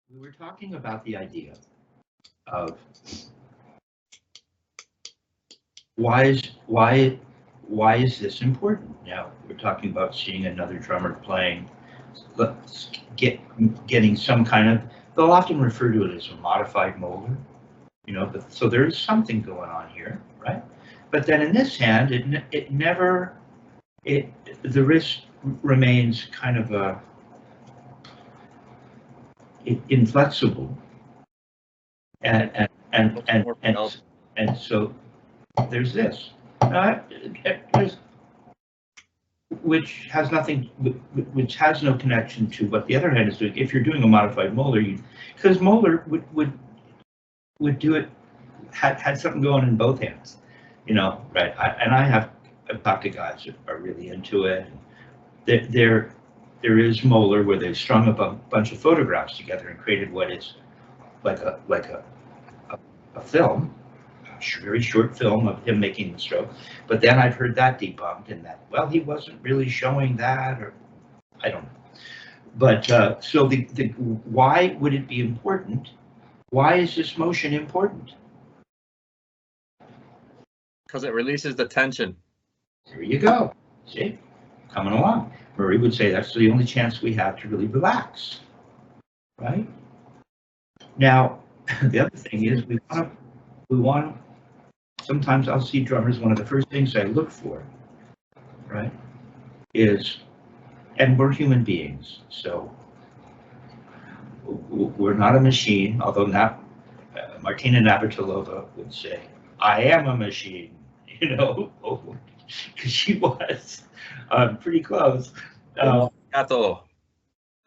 We were talking about the idea of why is this important? Now we're talking about seeing another drummer playing. Let's getting some kind of. They'll often refer to it as a modified molder, you know. But, so there is something going on here, right? But then in this hand, it never. The wrist remains kind of inflexible, and so there's this, which has nothing, which has no connection to what the other hand is doing. If you're doing a modified molder, because molder would do it, had something going in both hands, you know, right? I've talked to guys that are really into it. There is molar where they've strung up a bunch of photographs together and created what is like a film, a very short film of him making the stroke. But then I've heard that debunked, and that, well, he wasn't really showing that, or I don't know. But so the why would it be important? Why is this motion important? Because it releases the tension. There you go. See, coming along. Murray would say that's the only chance we have to really relax, right? Now, the other thing is we want. Sometimes I'll see drummers. One of the first things I look for, right, is, and we're human beings, so we're not a machine. Although Martina Navratilova would say, "I am a machine," you know, because she was pretty close.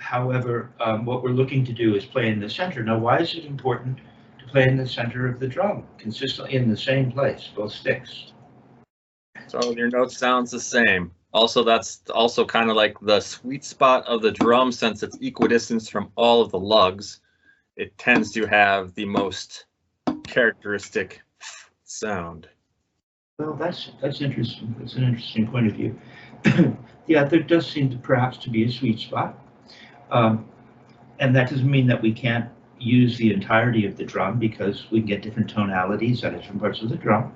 However, what we're looking to do is play in the center. Now, why is it important to play in the center of the drum, consistently in the same place, both sticks? So your note sounds the same. Also, that's also kind of like the sweet spot of the drum, since it's equidistant from all of the lugs. It tends to have the most characteristic sound. Well, that's interesting. That's an interesting point of view. Yeah, there does seem to perhaps to be a sweet spot. And that doesn't mean that we can't use the entirety of the drum, because we can get different tonalities at different parts of the drum.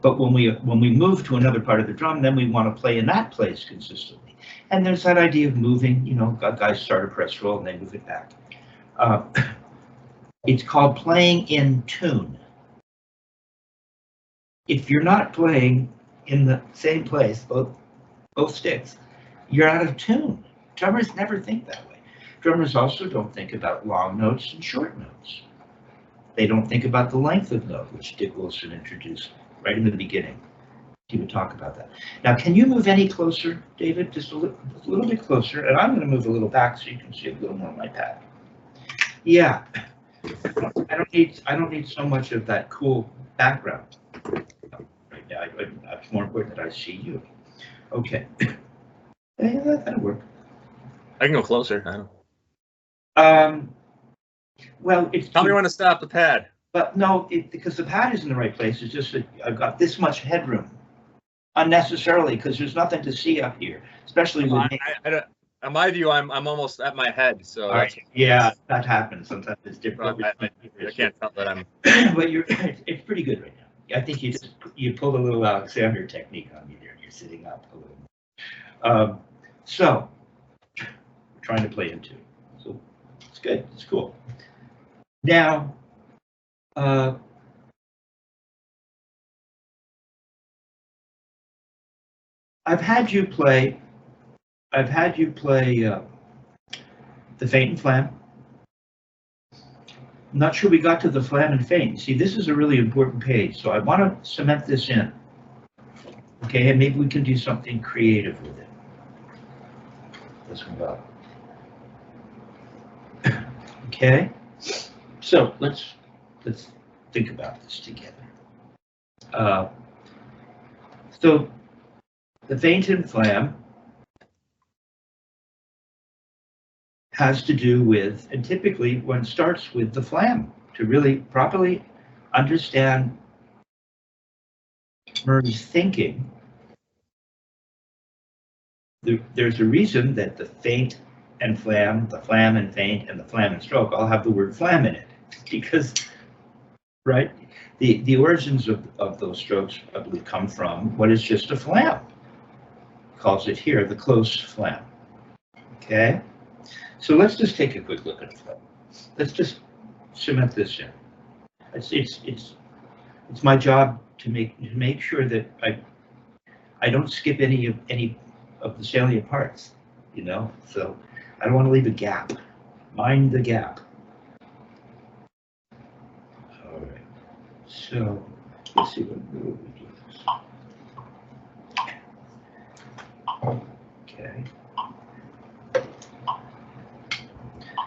But when we move to another part of the drum, then we want to play in that place consistently. And there's that idea of moving, you know, guys start a press roll and they move it back. It's called playing in tune. If you're not playing in the same place, both sticks, you're out of tune. Drummers never think that way. Drummers also don't think about long notes and short notes. They don't think about the length of note, which Dick Wilson introduced right in the beginning. He would talk about that. Now, can you move any closer, David? Just a little bit closer, and I'm going to move a little back so you can see a little more of my pad. Yeah, I don't need so much of that cool background right now. It's more important that I see you. Okay, yeah, that'll work. I can go closer. I don't. Well, it's. Tell me when to stop the pad. But no, because the pad is in the right place. It's just that I've got this much headroom unnecessarily, because there's nothing to see up here, especially with me. In my view, I'm almost at my head. So yeah, that happens. Sometimes it's different. Well, I can't tell that I'm. But it's pretty good right now. I think you pulled a little Alexander technique on me there. You're sitting up a little. So we're trying to play into. So it's good. It's cool. Now. I've had you play the Feint and Flam. I'm not sure we got to the Flam and Feint. See, this is a really important page, so I want to cement this in. Okay, and maybe we can do something creative with it. Let's move up. Okay, so let's think about this together. So the Feint and Flam has to do with, and typically one starts with the Flam to really properly understand Murray's thinking. There's a reason that the Feint and Flam, the Flam and Feint, and the Flam and Stroke all have the word Flam in it, because, right, the origins of those strokes, I believe, come from what is just a Flam. Calls it here the close Flam. Okay, so let's just take a quick look at Flam. Let's just cement this in. It's my job to make sure that I don't skip any of the salient parts, you know. So I don't want to leave a gap. Mind the gap. All right. So let's see what we do this. Okay.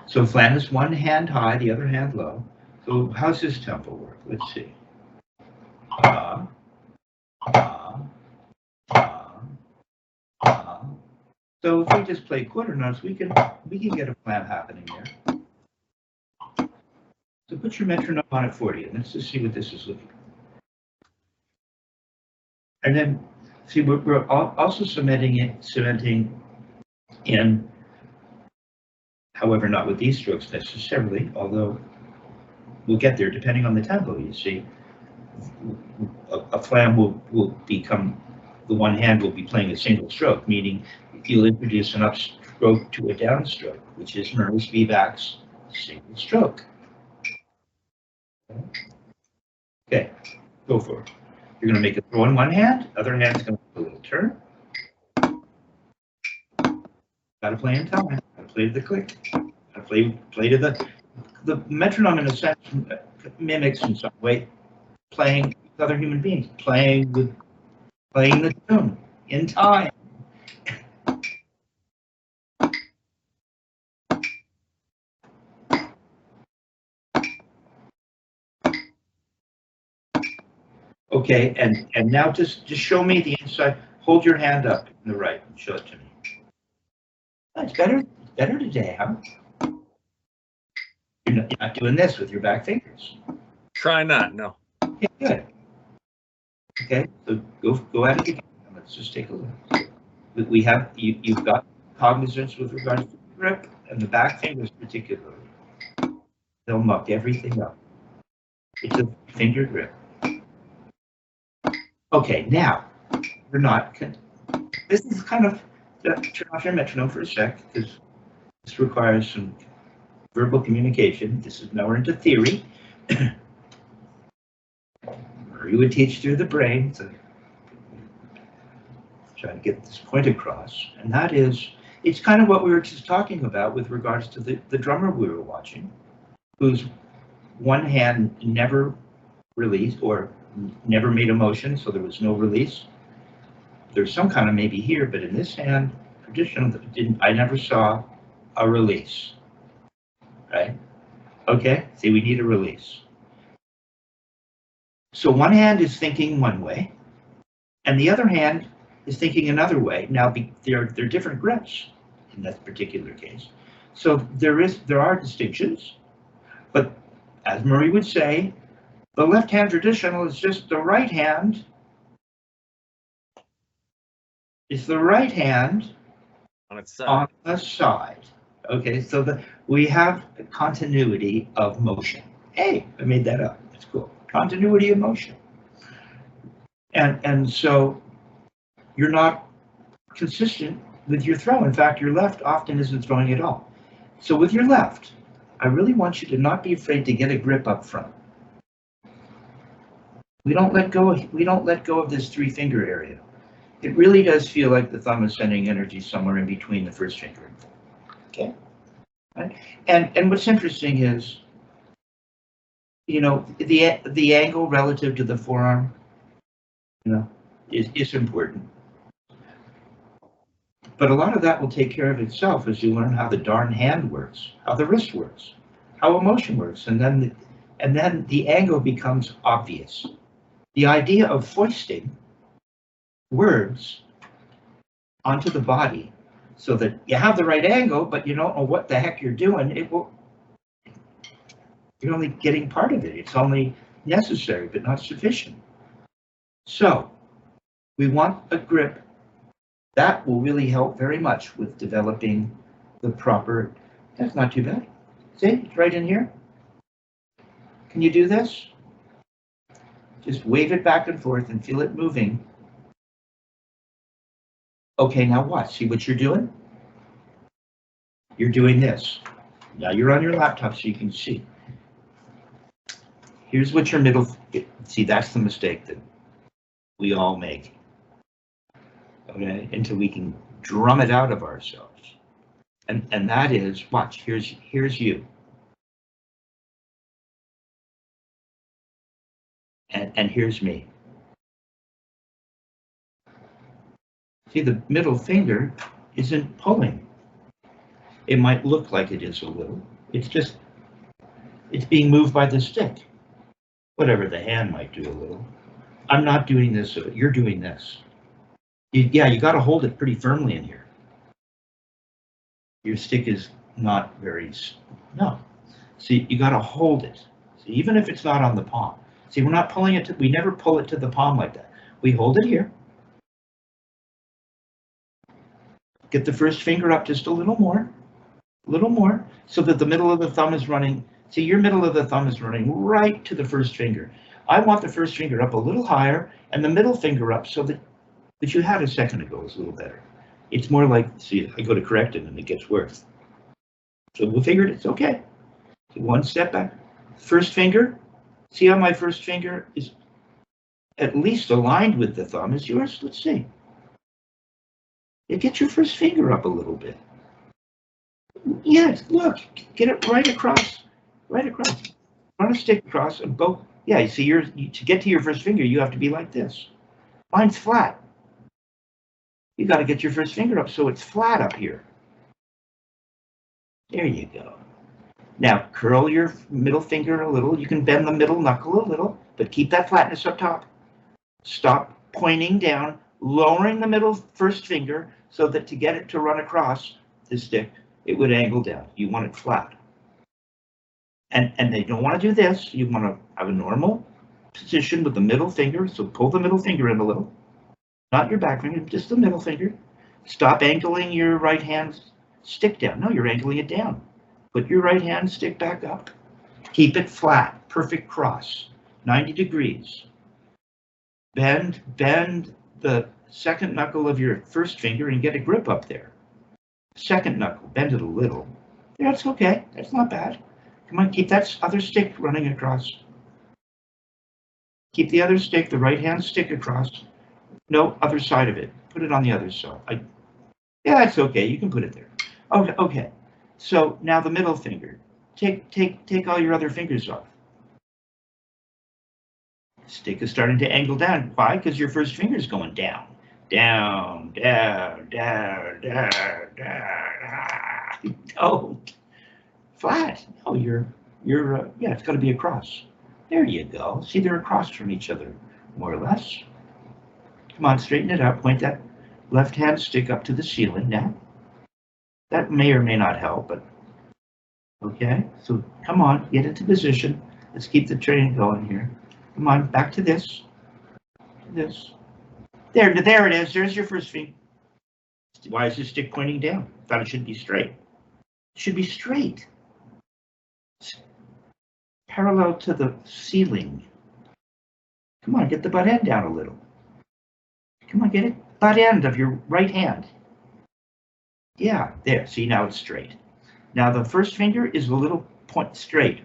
So Flam is one hand high, the other hand low. So how's this tempo work? Let's see. So if we just play quarter notes, we can get a Flam happening there. So put your metronome on at 40, and let's just see what this is looking like. And then see, we're also cementing in, however, not with these strokes necessarily, although we'll get there depending on the tempo. You see, a Flam will become, the one hand will be playing a single stroke, meaning you'll introduce an upstroke to a downstroke, which is Murray's Spivak's single stroke. Okay, go for it. You're going to make a throw in one hand, other hand's going to do a little turn. Got to play in time. Got to play to the click. Got to play to the metronome, in a sense, mimics in some way playing with other human beings, playing the tune in time. Okay, and now just show me the inside. Hold your hand up in the right and show it to me. It's better today, huh? You're not doing this with your back fingers. Try not, no. Okay, good. Okay, so go at it again. Let's just take a look. We have you've got cognizance with regards to the grip and the back fingers particularly. They'll muck everything up. It's a finger grip. Okay, now we're not. This is kind of turn off your metronome for a sec, because this requires some verbal communication. This is now we're into theory. Or you would teach through the brain. So try to get this point across, and that is, it's kind of what we were just talking about with regards to the drummer we were watching, whose one hand never released or never made a motion, so there was no release. There's some kind of maybe here, but in this hand, traditional, I never saw a release, right? Okay, see, we need a release. So one hand is thinking one way, and the other hand is thinking another way. Now, they're different grips in that particular case. So there are distinctions, but as Murray would say, the left hand traditional is just the right hand. It's the right hand on its side. On the side. Okay, so we have a continuity of motion. Hey, I made that up. That's cool. Continuity of motion. And so you're not consistent with your throw. In fact, your left often isn't throwing at all. So with your left, I really want you to not be afraid to get a grip up front. We don't let go of this three-finger area. It really does feel like the thumb is sending energy somewhere in between the first finger and thumb. Okay? Right? And what's interesting is, you know, the angle relative to the forearm, you know, is important. But a lot of that will take care of itself as you learn how the darn hand works, how the wrist works, how emotion works, and then the angle becomes obvious. The idea of foisting words onto the body so that you have the right angle, but you don't know what the heck you're doing, you're only getting part of it. It's only necessary, but not sufficient. So we want a grip that will really help very much with developing the proper, that's not too bad. See, it's right in here. Can you do this? Just wave it back and forth and feel it moving. Okay, now what? See what you're doing? You're doing this. Now you're on your laptop so you can see. Here's what your middle, see, that's the mistake that we all make. Okay, until we can drum it out of ourselves. And that is, watch, here's you. And here's me. See, the middle finger isn't pulling. It might look like it is a little. It's just, it's being moved by the stick. Whatever the hand might do a little. I'm not doing this, you're doing this. Yeah, you got to hold it pretty firmly in here. Your stick is not very, no. See, you got to hold it. See, even if it's not on the palm. See, we're not pulling it, we never pull it to the palm like that. We hold it here. Get the first finger up just a little more, so that the middle of the thumb is running. See, your middle of the thumb is running right to the first finger. I want the first finger up a little higher and the middle finger up so that you had a second ago is a little better. It's more like, see, I go to correct it and it gets worse. So we'll figure it, it's okay. So one step back. First finger, see how my first finger is at least aligned with the thumb as yours? Let's see. You get your first finger up a little bit. Yes, look, get it right across. Run a stick across and go. Yeah, you see, to get to your first finger, you have to be like this. Mine's flat. You got to get your first finger up so it's flat up here. There you go. Now curl your middle finger a little. You can bend the middle knuckle a little, but keep that flatness up top. Stop pointing down, lowering the middle first finger so that to get it to run across the stick, it would angle down. You want it flat. And they don't want to do this. You want to have a normal position with the middle finger. So pull the middle finger in a little. Not your back finger, just the middle finger. Stop angling your right hand stick down. No, you're angling it down. Put your right hand stick back up. Keep it flat, perfect cross, 90 degrees. Bend the second knuckle of your first finger and get a grip up there. Second knuckle, bend it a little. That's okay, that's not bad. Come on, keep that other stick running across. Keep the other stick, the right hand stick across. No, other side of it. Put it on the other side. Yeah, that's okay, you can put it there. Okay. So now the middle finger. Take all your other fingers off. Stick is starting to angle down. Why? Because your first finger is going down. Down. Don't. Flat. No, yeah, it's got to be across. There you go. See, they're across from each other, more or less. Come on, straighten it out. Point that left hand stick up to the ceiling now. That may or may not help, but okay. So come on, get into position. Let's keep the train going here. Come on, back to this. There it is. There's your first finger. Why is this stick pointing down? I thought it should be straight. It should be straight. Parallel to the ceiling. Come on, get the butt end down a little. Come on, get it. Butt end of your right hand. Yeah, there. See, now it's straight. Now the first finger is a little point straight.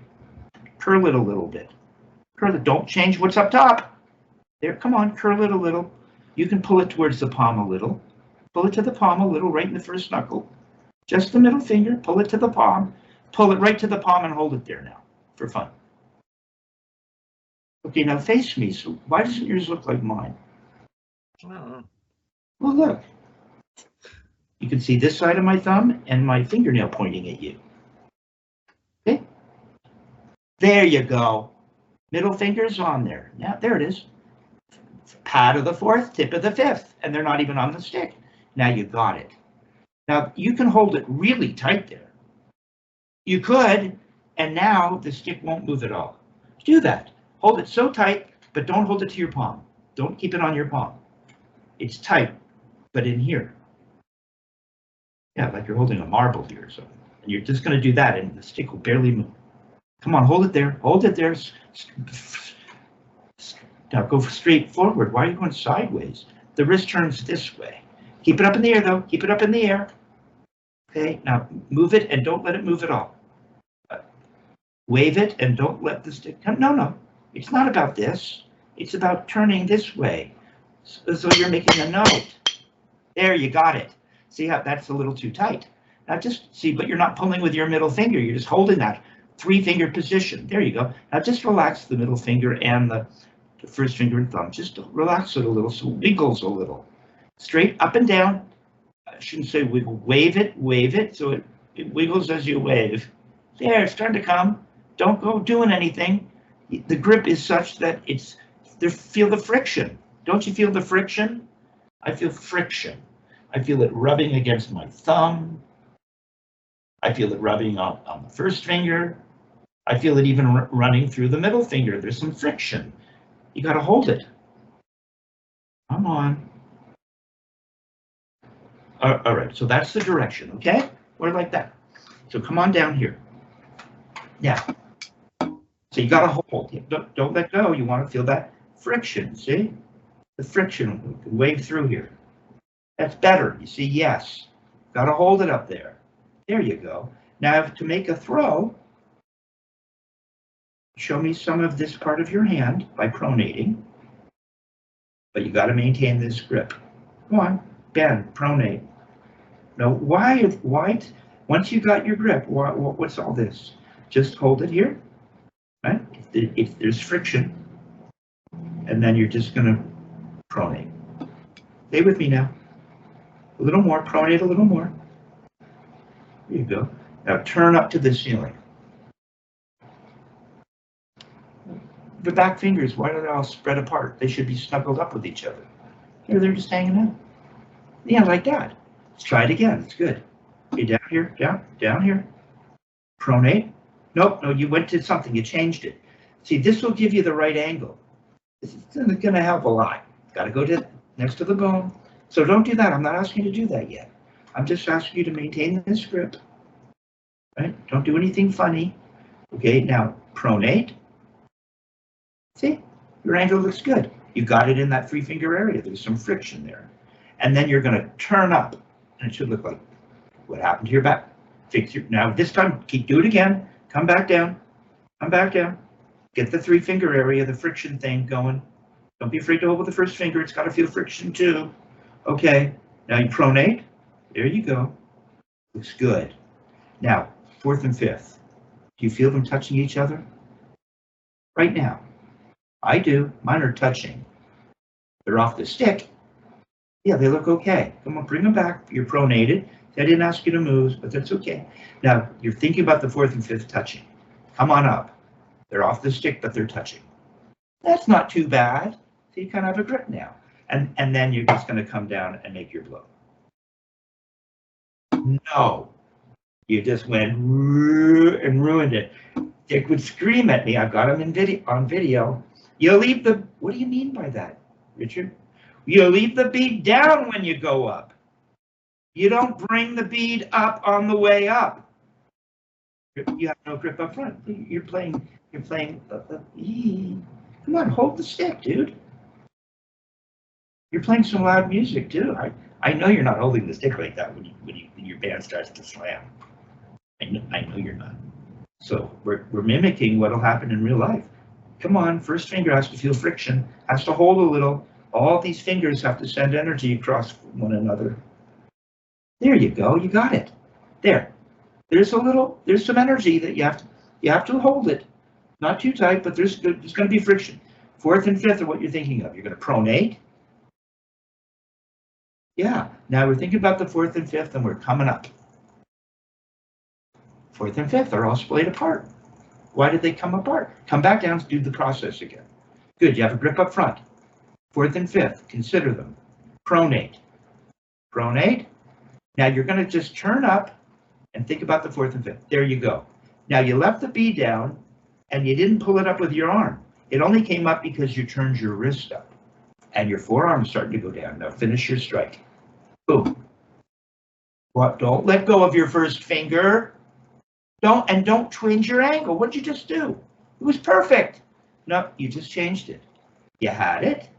Curl it a little bit. Curl it. Don't change what's up top. There, come on, curl it a little. You can pull it towards the palm a little. Pull it to the palm a little, right in the first knuckle. Just the middle finger, pull it to the palm. Pull it right to the palm and hold it there now, for fun. Okay, now face me. So why doesn't yours look like mine? I don't know. Well, look. You can see this side of my thumb and my fingernail pointing at you. Okay? There you go. Middle finger's on there. Now, there it is. Pad of the fourth, tip of the fifth, and they're not even on the stick. Now you got it. Now, you can hold it really tight there. You could, and now the stick won't move at all. Do that. Hold it so tight, but don't hold it to your palm. Don't keep it on your palm. It's tight, but in here. Yeah, like you're holding a marble here or something. And you're just going to do that, and the stick will barely move. Come on, hold it there. Hold it there. Now go straight forward. Why are you going sideways? The wrist turns this way. Keep it up in the air, though. Keep it up in the air. Okay, now move it and don't let it move at all. Wave it and don't let the stick come. No, it's not about this. It's about turning this way. So you're making a note. There, you got it. See how that's a little too tight. Now just see, but you're not pulling with your middle finger. You're just holding that 3-finger position. There you go. Now just relax the middle finger and the first finger and thumb. Just relax it a little so it wiggles a little. Straight up and down. I shouldn't say wiggle. Wave it so it wiggles as you wave. There, it's starting to come. Don't go doing anything. The grip is such that feel the friction. Don't you feel the friction? I feel friction. I feel it rubbing against my thumb. I feel it rubbing on the first finger. I feel it even running through the middle finger. There's some friction. You got to hold it. Come on. All right, so that's the direction, okay? Or like that. So come on down here. Yeah. So you got to hold. Don't let go. You want to feel that friction, see? The friction wave through here. That's better. You see, yes. Got to hold it up there. There you go. Now to make a throw, show me some of this part of your hand by pronating. But you got to maintain this grip. Go on, bend, pronate. No, why? Once you got your grip, what's all this? Just hold it here, right? If there's friction, and then you're just going to pronate. Stay with me now. A little more, pronate a little more. There you go. Now turn up to the ceiling. The back fingers, why are they all spread apart? They should be snuggled up with each other. Here, they're just hanging out. Yeah, like that. Let's try it again. It's good. Okay, down here, down here. Pronate. Nope, no, you went to something. You changed it. See, this will give you the right angle. This is going to help a lot. Got to go to next to the bone. So don't do that. I'm not asking you to do that yet. I'm just asking you to maintain this grip. Right? Don't do anything funny. Okay, now pronate. See, your angle looks good. You got it in that 3-finger area. There's some friction there. And then you're going to turn up, and it should look like what happened to your back. Fix your, now this time, do it again. Come back down. Come back down. Get the 3-finger area, the friction thing going. Don't be afraid to hold with the first finger. It's got to feel friction too. Okay, now you pronate. There you go. Looks good. Now, 4th and 5th. Do you feel them touching each other? Right now. I do. Mine are touching. They're off the stick. Yeah, they look okay. Come on, bring them back. You're pronated. I didn't ask you to move, but that's okay. Now, you're thinking about the 4th and 5th touching. Come on up. They're off the stick, but they're touching. That's not too bad. So you kind of have a grip now. And then you're just going to come down and make your blow. No. You just went and ruined it. Dick would scream at me. I've got him on video. You leave the, what do you mean by that, Richard? You leave the bead down when you go up. You don't bring the bead up on the way up. You have no grip up front. You're playing, come on, hold the stick, dude. You're playing some loud music too. I know you're not holding the stick like that when your band starts to slam. I know you're not. So we're mimicking what'll happen in real life. Come on, first finger has to feel friction, has to hold a little. All these fingers have to send energy across one another. There you go, you got it. There. There's some energy that you have to hold it. Not too tight, but there's going to be friction. 4th and 5th are what you're thinking of. You're going to pronate. Yeah, now we're thinking about the 4th and 5th and we're coming up. 4th and 5th are all splayed apart. Why did they come apart? Come back down, do the process again. Good, you have a grip up front. 4th and 5th, consider them. Pronate. Pronate. Now you're going to just turn up and think about the 4th and 5th. There you go. Now you left the bead down and you didn't pull it up with your arm. It only came up because you turned your wrist up and your forearm's starting to go down. Now finish your strike. Boom. What? Don't let go of your first finger. Don't change your angle. What did you just do? It was perfect. No, you just changed it. You had it,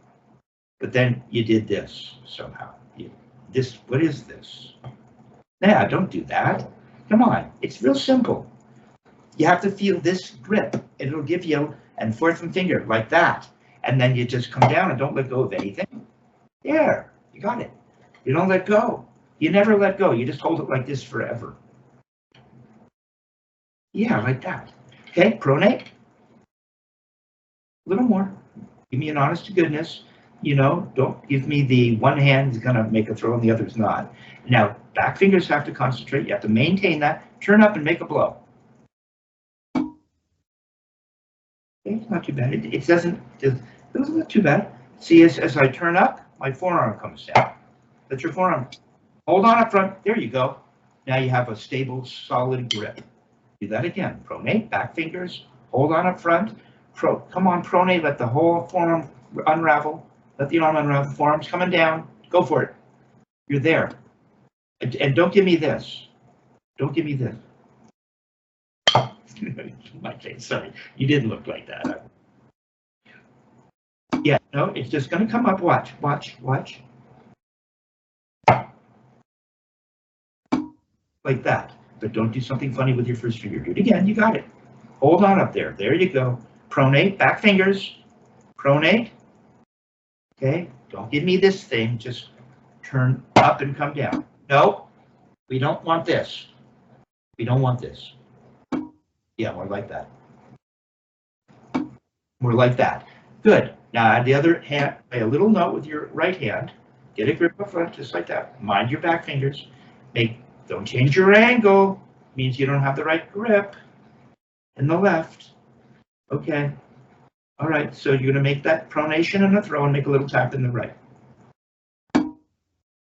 but then you did this somehow. What is this? Yeah, don't do that. Come on, it's real simple. You have to feel this grip. It'll give you, and fourth finger like that. And then you just come down and don't let go of anything. There, you got it. You don't let go. You never let go. You just hold it like this forever. Yeah, like that. Okay, pronate. A little more. Give me an honest to goodness. You know, don't give me the one hand is going to make a throw and the other's not. Now, back fingers have to concentrate. You have to maintain that. Turn up and make a blow. Okay, it's not too bad. It doesn't look too bad. See, as I turn up, my forearm comes down. That's your forearm. Hold on up front. There you go. Now you have a stable, solid grip. Do that again. Pronate, back fingers. Hold on up front. Come on, pronate. Let the whole forearm unravel. Let the arm unravel. Forearm's coming down. Go for it. You're there. And don't give me this. Don't give me this. My face, sorry. You didn't look like that. Yeah, no, it's just going to come up. Watch, watch, watch. Like that. But don't do something funny with your first finger. Do it again. You got it. Hold on up there. There you go. Pronate, back fingers. Pronate. Okay, don't give me this thing. Just turn up and come down. No, we don't want this. We don't want this. Yeah, more like that. More like that. Good. Now add the other hand, play a little note with your right hand. Get a grip up front, just like that. Mind your back fingers. Don't change your angle. Means you don't have the right grip. And the left. Okay. All right, so you're going to make that pronation and a throw and make a little tap in the right.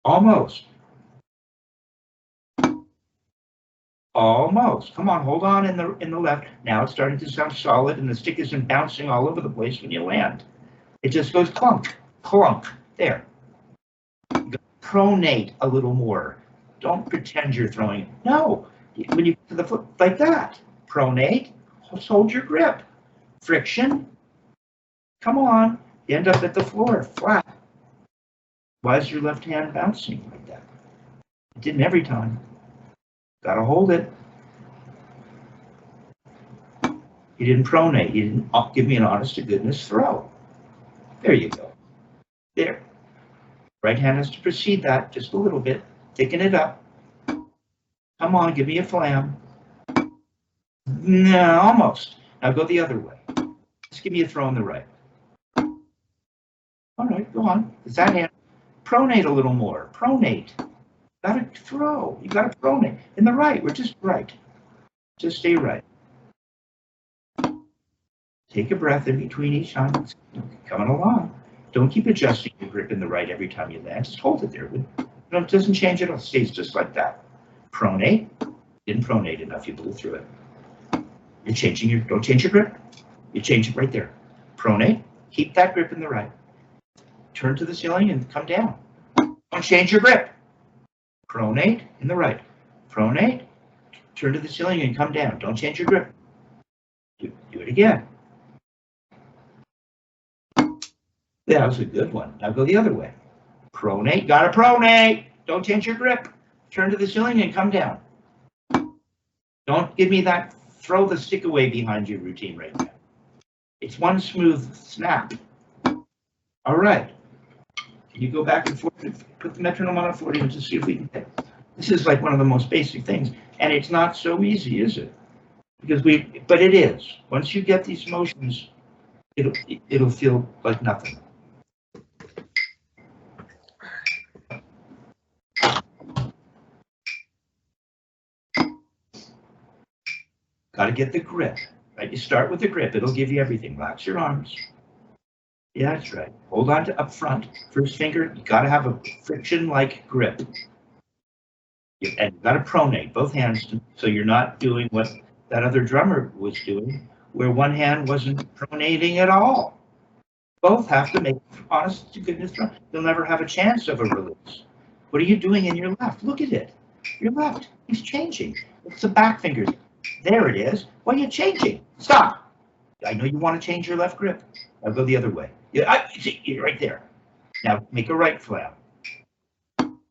Almost. Almost. Come on, hold on in the left. Now it's starting to sound solid, and the stick isn't bouncing all over the place when you land. It just goes clunk, clunk. There. Pronate a little more. Don't pretend you're throwing. No. When you get to the foot like that. Pronate. Just hold your grip. Friction. Come on. You end up at the floor, flat. Why is your left hand bouncing like that? It didn't every time. Gotta hold it. You didn't pronate. You didn't give me an honest to goodness throw. There you go. There. Right hand has to precede that just a little bit. Thicken it up. Come on, give me a flam. No, almost. Now go the other way. Just give me a throw on the right. All right, go on. Is that hand? Pronate a little more. Pronate. Gotta throw. You gotta pronate. In the right. We're just right. Just stay right. Take a breath in between each time. It's coming along. Don't keep adjusting your grip in the right every time you land. Just hold it there. It doesn't change at all. It stays just like that. Pronate. Didn't pronate enough. You blew through it. You're changing your. Don't change your grip. You change it right there. Pronate. Keep that grip in the right. Turn to the ceiling and come down. Don't change your grip. Pronate in the right. Pronate. Turn to the ceiling and come down. Don't change your grip. Do it again. That was a good one. Now go the other way. Pronate. Gotta pronate. Don't change your grip. Turn to the ceiling and come down. Don't give me that throw the stick away behind you routine right now. It's one smooth snap. All right. Can you go back and forth and put the metronome on a 40 and just see if we can hit? This is like one of the most basic things, and it's not so easy, is it? Because but it is. Once you get these motions, it'll feel like nothing. Got to get the grip, right? You start with the grip. It'll give you everything. Relax your arms. Yeah, that's right. Hold on to up front. First finger, you got to have a friction-like grip. And you got to pronate both hands so you're not doing what that other drummer was doing, where one hand wasn't pronating at all. Both have to make honest to goodness drum. You'll never have a chance of a release. What are you doing in your left? Look at it. Your left. He's changing. It's the back fingers. There it is. Why are you changing? Stop. I know you want to change your left grip. I'll go the other way. Yeah, see, you're right there. Now make a right flam.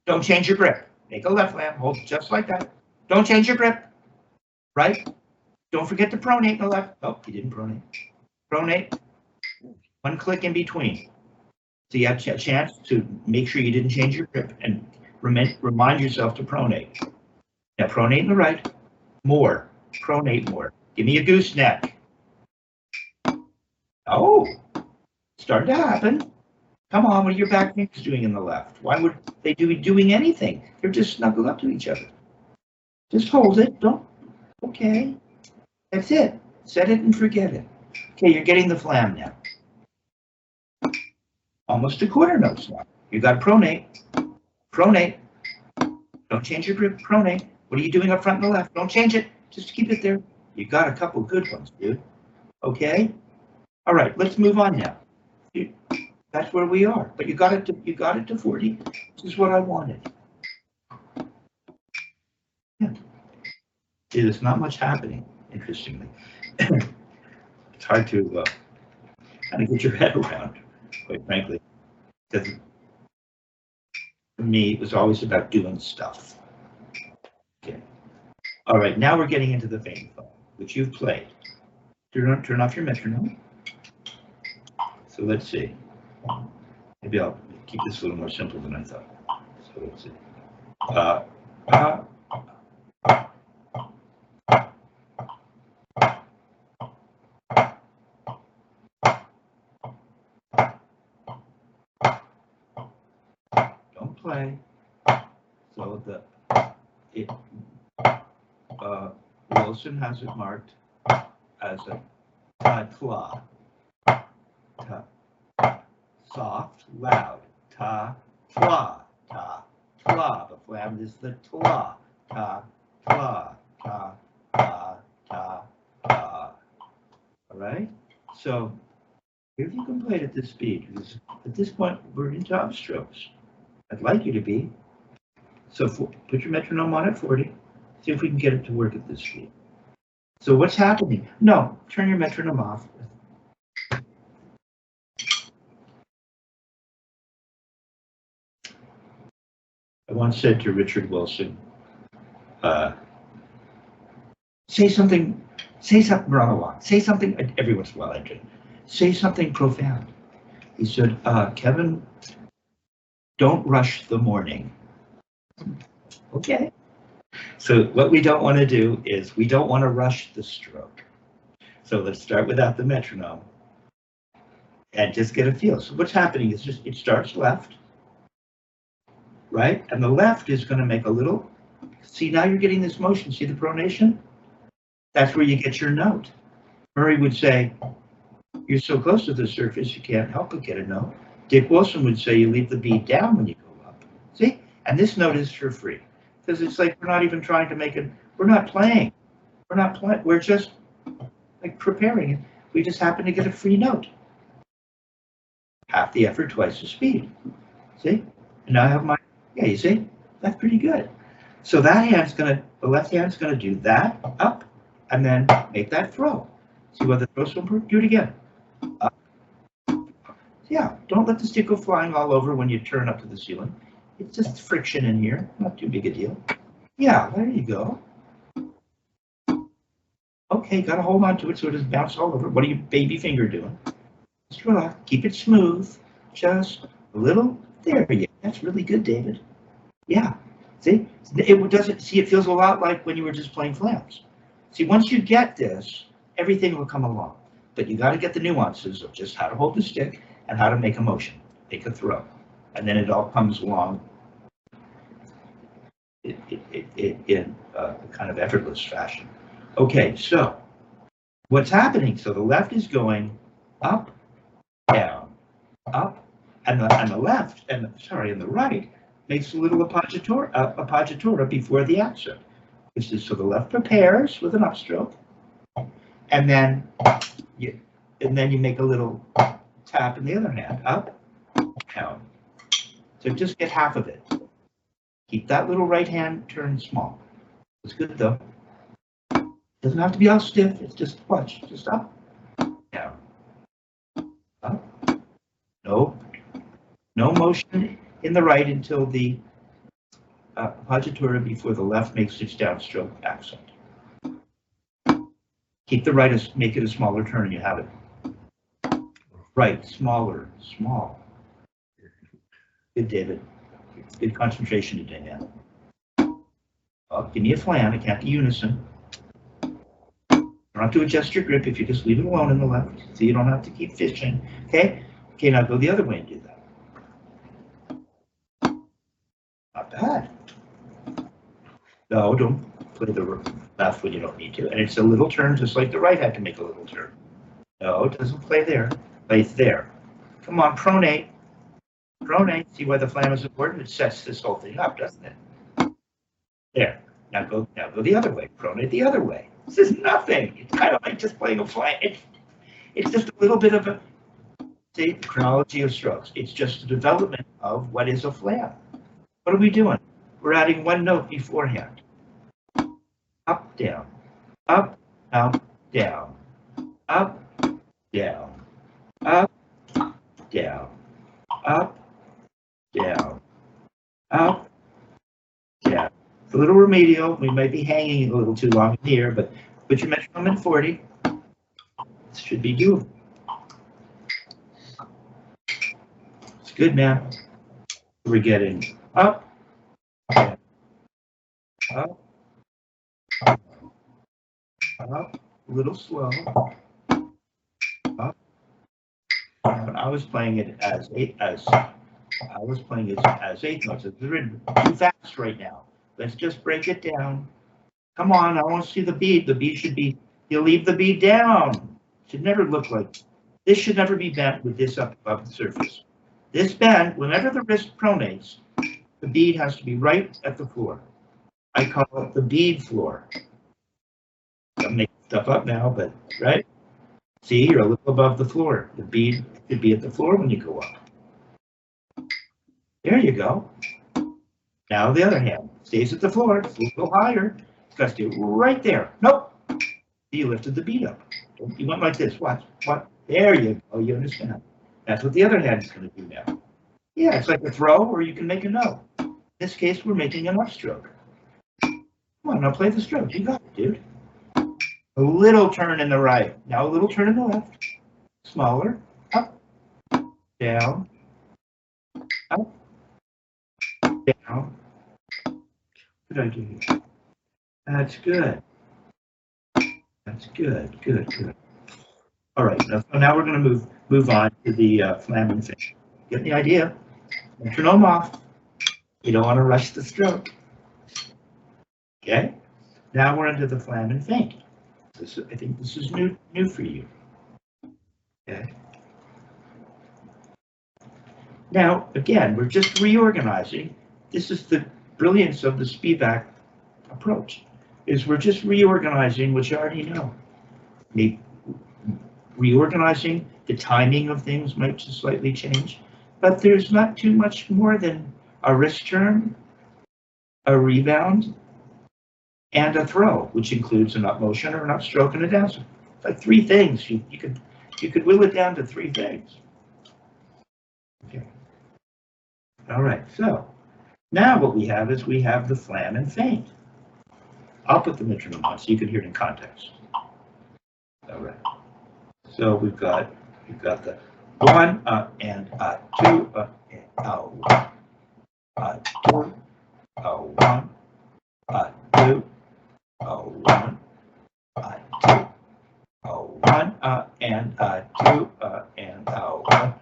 Don't change your grip. Make a left flam. Hold it just like that. Don't change your grip. Right? Don't forget to pronate in the left. Oh, you didn't pronate. Pronate. One click in between. So you have a chance to make sure you didn't change your grip and remind yourself to pronate. Now pronate in the right. More. Pronate more. Give me a gooseneck. Oh, starting to happen. Come on, what are your back fingers doing in the left? Why would they be doing anything? They're just snuggled up to each other. Just hold it. Don't. Okay. That's it. Set it and forget it. Okay, you're getting the flam now. Almost a quarter notes now. You got pronate. Pronate. Don't change your grip. Pronate. What are you doing up front and the left? Don't change it. Just keep it there. You got a couple good ones, dude. Okay? All right, let's move on now. That's where we are. But you got it to 40. This is what I wanted. Yeah. See, there's not much happening, interestingly. It's hard to kind of get your head around, quite frankly. Because for me, it was always about doing stuff. Okay. All right, now we're getting into the Feint phone, which you've played. Turn off your metronome. So let's see. Maybe I'll keep this a little more simple than I thought. So let's see. Don't play. So Wilson has it marked as a claw. Soft, loud, ta, fla, ta, fla. The flam is the tla, ta, fla, ta, ta, ta, ta. All right? So, if you can play it at this speed, because at this point, we're into upstrokes. I'd like you to be. So, put your metronome on at 40. See if we can get it to work at this speed. So, what's happening? No, turn your metronome off. I once said to Richard Wilson, say something every once in a while I do. Say something profound. He said, Kevin, don't rush the morning. Okay. So what we don't want to do is we don't want to rush the stroke. So let's start without the metronome and just get a feel. So what's happening is just, it starts left. Right? And the left is going to make a little, see, now you're getting this motion. See the pronation? That's where you get your note. Murray would say, you're so close to the surface, you can't help but get a note. Dick Wilson would say, you leave the beat down when you go up. See? And this note is for free. Because it's like, we're not even trying to make it, we're not playing. We're just like preparing it. We just happen to get a free note. Half the effort, twice the speed. See? And now I have my, yeah, you see, that's pretty good. So that hand's the left hand's gonna do that, up, and then make that throw. See whether the throw's will do it again. Up. Yeah, don't let the stick go flying all over when you turn up to the ceiling. It's just friction in here, not too big a deal. Yeah, there you go. Okay, gotta hold on to it so it doesn't bounce all over. What are you baby finger doing? Just relax, keep it smooth, just a little. There you go. That's really good, David. Yeah. See? It doesn't, see, it feels a lot like when you were just playing flams. See, once you get this, everything will come along. But you got to get the nuances of just how to hold the stick and how to make a motion, make a throw. And then it all comes along in a kind of effortless fashion. Okay, so what's happening? So the left is going up, down, up, and the left, and the right makes a little appoggiatura before the accent. Which is, so the left prepares with an upstroke, and then you make a little tap in the other hand, up, down. So just get half of it. Keep that little right hand turn small. It's good though. Doesn't have to be all stiff. It's just watch. Just up, down, up. No motion in the right until the appoggiatura before the left makes its downstroke accent. Keep the right, make it a smaller turn, and you have it. Right, smaller, small. Good, David. Good concentration today, man. Oh, give me a flam. It can't be unison. You don't have to adjust your grip if you just leave it alone in the left, so you don't have to keep fishing. Okay? Okay, now go the other way and do that. Not bad. No, don't play the left when you don't need to. And it's a little turn, just like the right had to make a little turn. No, it doesn't play there. It plays there. Come on, pronate. Pronate. See why the flam is important? It sets this whole thing up, doesn't it? There. Now go the other way. Pronate the other way. This is nothing. It's kind of like just playing a flam. It's just a little bit of a, see, the chronology of strokes. It's just the development of what is a flam. What are we doing? We're adding one note beforehand. Up, down, up, down, down, up, down, up, down, up, down, up, down. It's a little remedial. We might be hanging a little too long here, but put your metronome in 40. This should be doable. It's good, man. We're getting up, down, up, up, a little slow, up. When I was playing it as eighth notes. It's written too fast right now. Let's just break it down. Come on, I want to see the bead. The bead should be, you leave the bead down. Should never look like, this should never be bent with this up above the surface. This bend, whenever the wrist pronates, the bead has to be right at the floor. I call it the bead floor. I'm making stuff up now, but right? See, you're a little above the floor. The bead should be at the floor when you go up. There you go. Now the other hand stays at the floor. It's a little higher. It's got to stay right there. Nope. You lifted the bead up. You went like this. Watch. What? There you go. You understand. That's what the other hand is going to do now. Yeah, it's like a throw, or you can make a note. In this case, we're making an upstroke. Come on, now play the stroke. You got it, dude. A little turn in the right. Now a little turn in the left. Smaller. Up. Down. Up. Down. What did I do here? That's good. That's good. Good, good. All right. Now we're going to move on to the flam and feint. Get the idea? Metronome off. You don't want to rush the stroke. Okay. Now we're into the flam and feint. I think this is new for you. Okay. Now, again, we're just reorganizing. This is the brilliance of the Spivak approach, is we're just reorganizing what you already know. Maybe reorganizing, the timing of things might just slightly change, but there's not too much more than a wrist turn, a rebound, and a throw, which includes an up motion or an upstroke and a downstroke. Like 3 things. You could whittle it down to 3 things. Okay. All right. So now what we have is we have the flam and feint. I'll put the metronome on so you can hear it in context. All right. So we've got the 1 and 2 and 2 1 2 1 2 1 and 2 and 1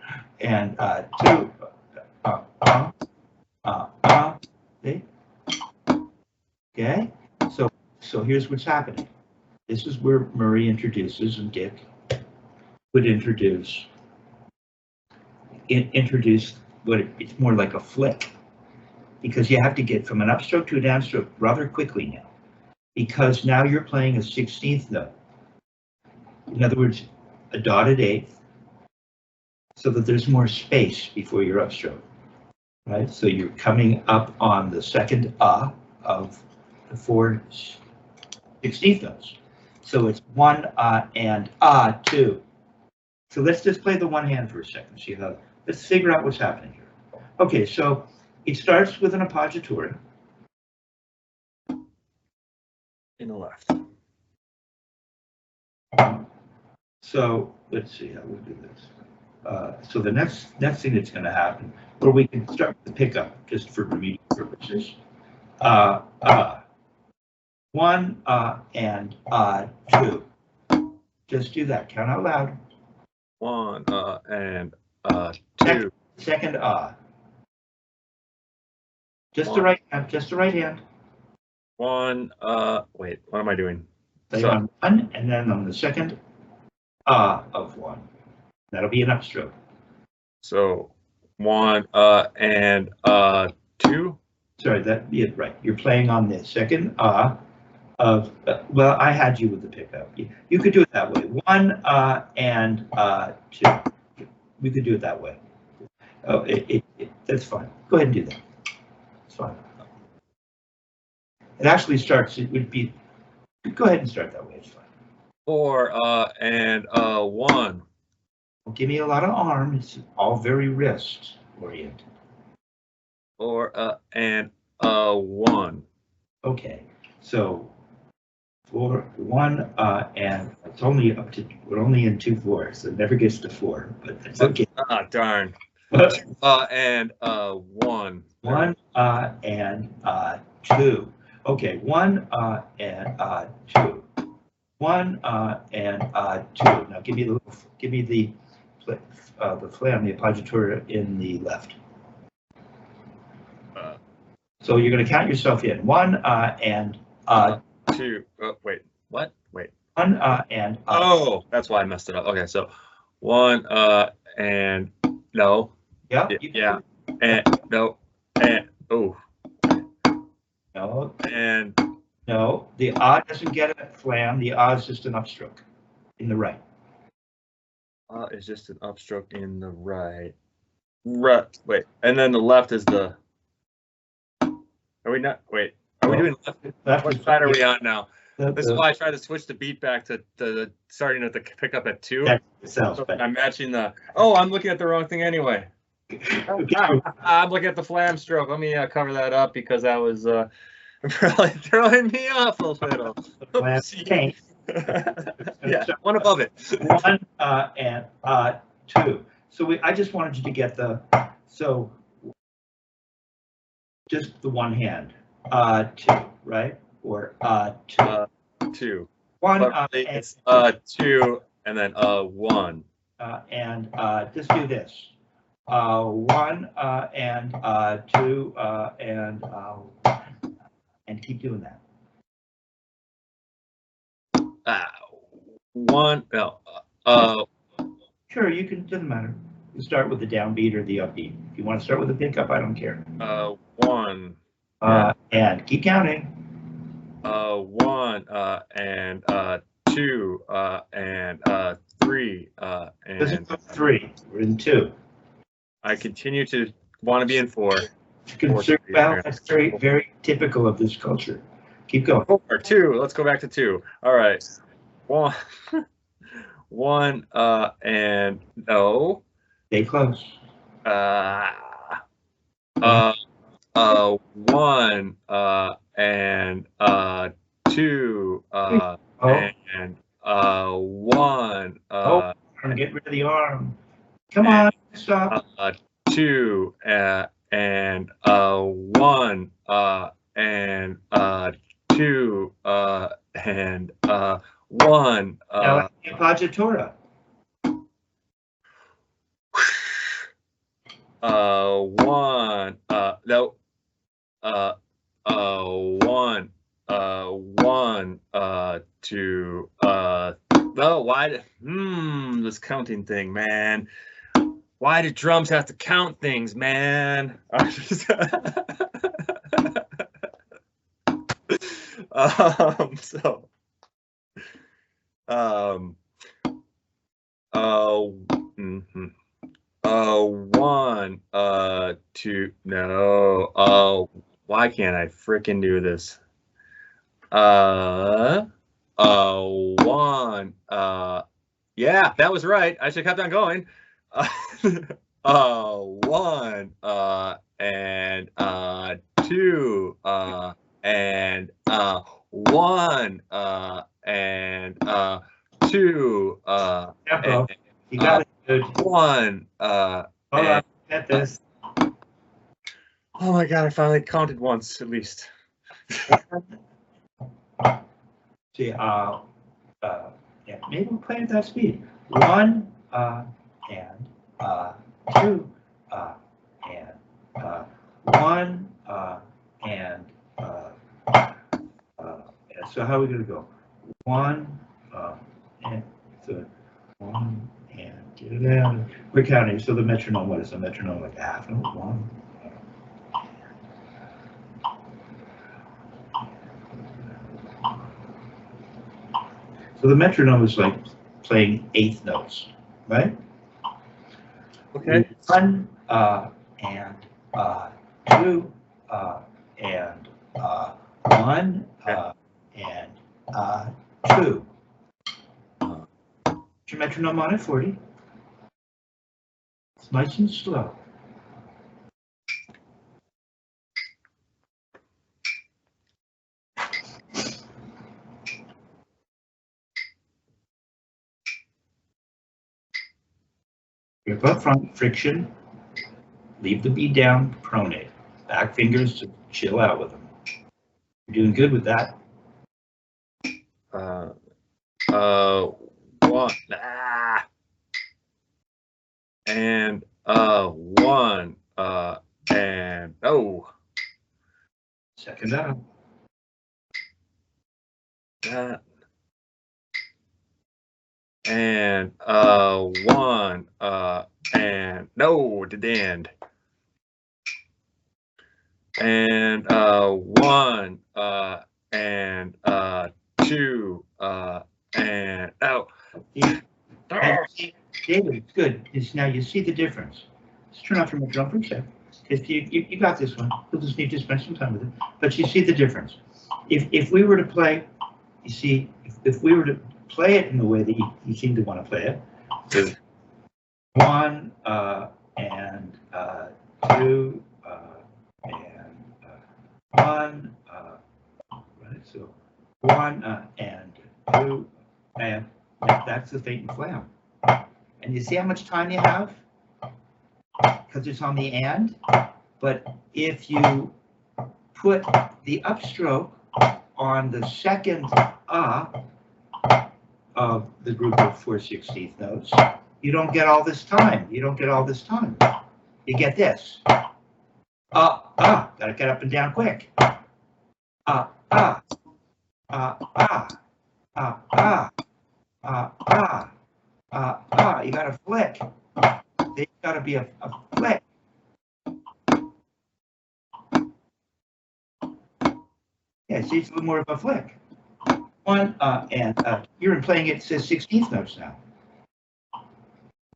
and 2 see? Okay, so here's what's happening. This is where Murray introduces, and Dick would introduce what it's more like a flick, because you have to get from an upstroke to a downstroke rather quickly now, because now you're playing a 16th note. In other words, a dotted 8th, so that there's more space before your upstroke. right? So you're coming up on the second of the 4/16 notes. So it's 1 and 2. So let's just play the one hand for a second. See how? Let's figure out what's happening here. Okay, so it starts with an appoggiatura. In the left. So let's see how we do this. So the next thing that's going to happen, or we can start with the pickup just for remedial purposes. 1 and 2. Just do that. Count out loud. 1 and 2. Second Just the right hand. Just the right hand. 1 wait, what am I doing? Play on 1, and then on the second of 1. That'll be an upstroke. So 1 and 2. Sorry, that'd be it, right. You're playing on the second of, well, I had you with the pickup. You could do it that way. 1 and 2. We could do it that way. Oh, that's fine. Go ahead and do that. It's fine. It actually starts, it would be, go ahead and start that way. It's fine. 4 and 1. Don't give me a lot of arm. It's all very wrist oriented. 4 and 1. Okay, so 4, 1 and it's only up to, we're only in 2/4, so it never gets to 4, but it's okay. Ah, darn. And 1. 1 and 2. Okay, 1 and 2. 1 and 2. Now give me the flam, the appoggiatura in the left. So you're going to count yourself in. 1 and 2. Wait, what? Wait. 1 and oh, that's why I messed it up. Okay, so 1 and no. Yeah. Yeah. And no. And oh. No. And no. The doesn't get a flam. The is just an upstroke in the right. Is just an upstroke in the right. Right. Wait. And then the left is the. Are we not? Wait. Are we doing left? What side are we on now? This is why I tried to switch the beat back to the starting at the pickup at 2. So I'm matching the. Oh, I'm looking at the wrong thing anyway. I'm looking at the flam stroke. Let me cover that up because that was probably throwing me off a little. Yeah, one above it. 1 and 2. So I just wanted you to get the just the one hand 2, right? Or 2. 2. 1 it's 2 and then 1. And just do this. 1 and 2 and keep doing that. 1. No. Sure, you can. Doesn't matter. You start with the downbeat or the upbeat. If you want to start with a pickup, I don't care. 1. And keep counting. 1 and 2 and 3 and Doesn't go 3. We're in 2. I continue to want to be in 4. Well, that's very, very typical of this culture. Keep going. 4, 2. Let's go back to 2. All right. 1. 1 and no. Stay close. 1 and 2 and 1 get rid of the arm. Come on, stop. 2 and 1 and 2 and 1 now appoggiatura. 1 no 1 1 2 no, why this counting thing, man. Why do drums have to count things, man? So 1 2 No. Oh, why can't I frickin' do this? 1. Yeah, that was right. I should have kept on going. 1 and 2 and 1 and 2 Tempo. You got it, dude. 1 Hold on, get this. Oh my god, I finally counted once at least. See, yeah, maybe we'll play at that speed. 1 and 2 and 1 and so how are we going to go? 1 and so 1 and get it out. We're counting. So the metronome, what is the metronome, like a half note? 1. So the metronome is like playing eighth notes, right? Okay. 1 and 2 and 1 and 2. Put your metronome on at 40. It's nice and slow. Grip up front, friction, leave the bead down, pronate. Back fingers to chill out with them. You're doing good with that. 1 and 1 and Second out. That and 1 and no, did the end. And 1 and 2 and David, it's good. It's now you see the difference. Let's turn off your drum for a second. If you got this one, you'll just need to spend some time with it. But you see the difference. If we were to play, you see, if we were to play it in the way that you seem to want to play it, 1 and 2 and 1, right? So 1 and 2 and that's the Feint and Flam. And you see how much time you have? Because it's on the and. But if you put the upstroke on the second of the group of 4/16 notes, you don't get all this time. You don't get all this time. You get this. Gotta get up and down quick. You gotta flick. There's gotta be a flick. Yeah, see, it's a little more of a flick. 1 and you're playing it says 16th notes now.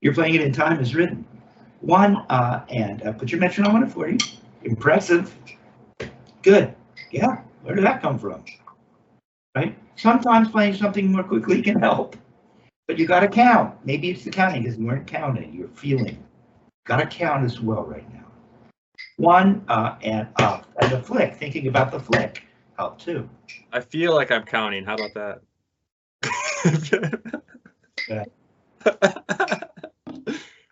You're playing it in time as written. 1 and put your metronome on at 40. Impressive. Good. Yeah. Where did that come from? Right? Sometimes playing something more quickly can help, but you got to count. Maybe it's the counting because you weren't counting. You're feeling. Got to count as well right now. 1 and the flick. Thinking about the flick help too. I feel like I'm counting. How about that? Yeah.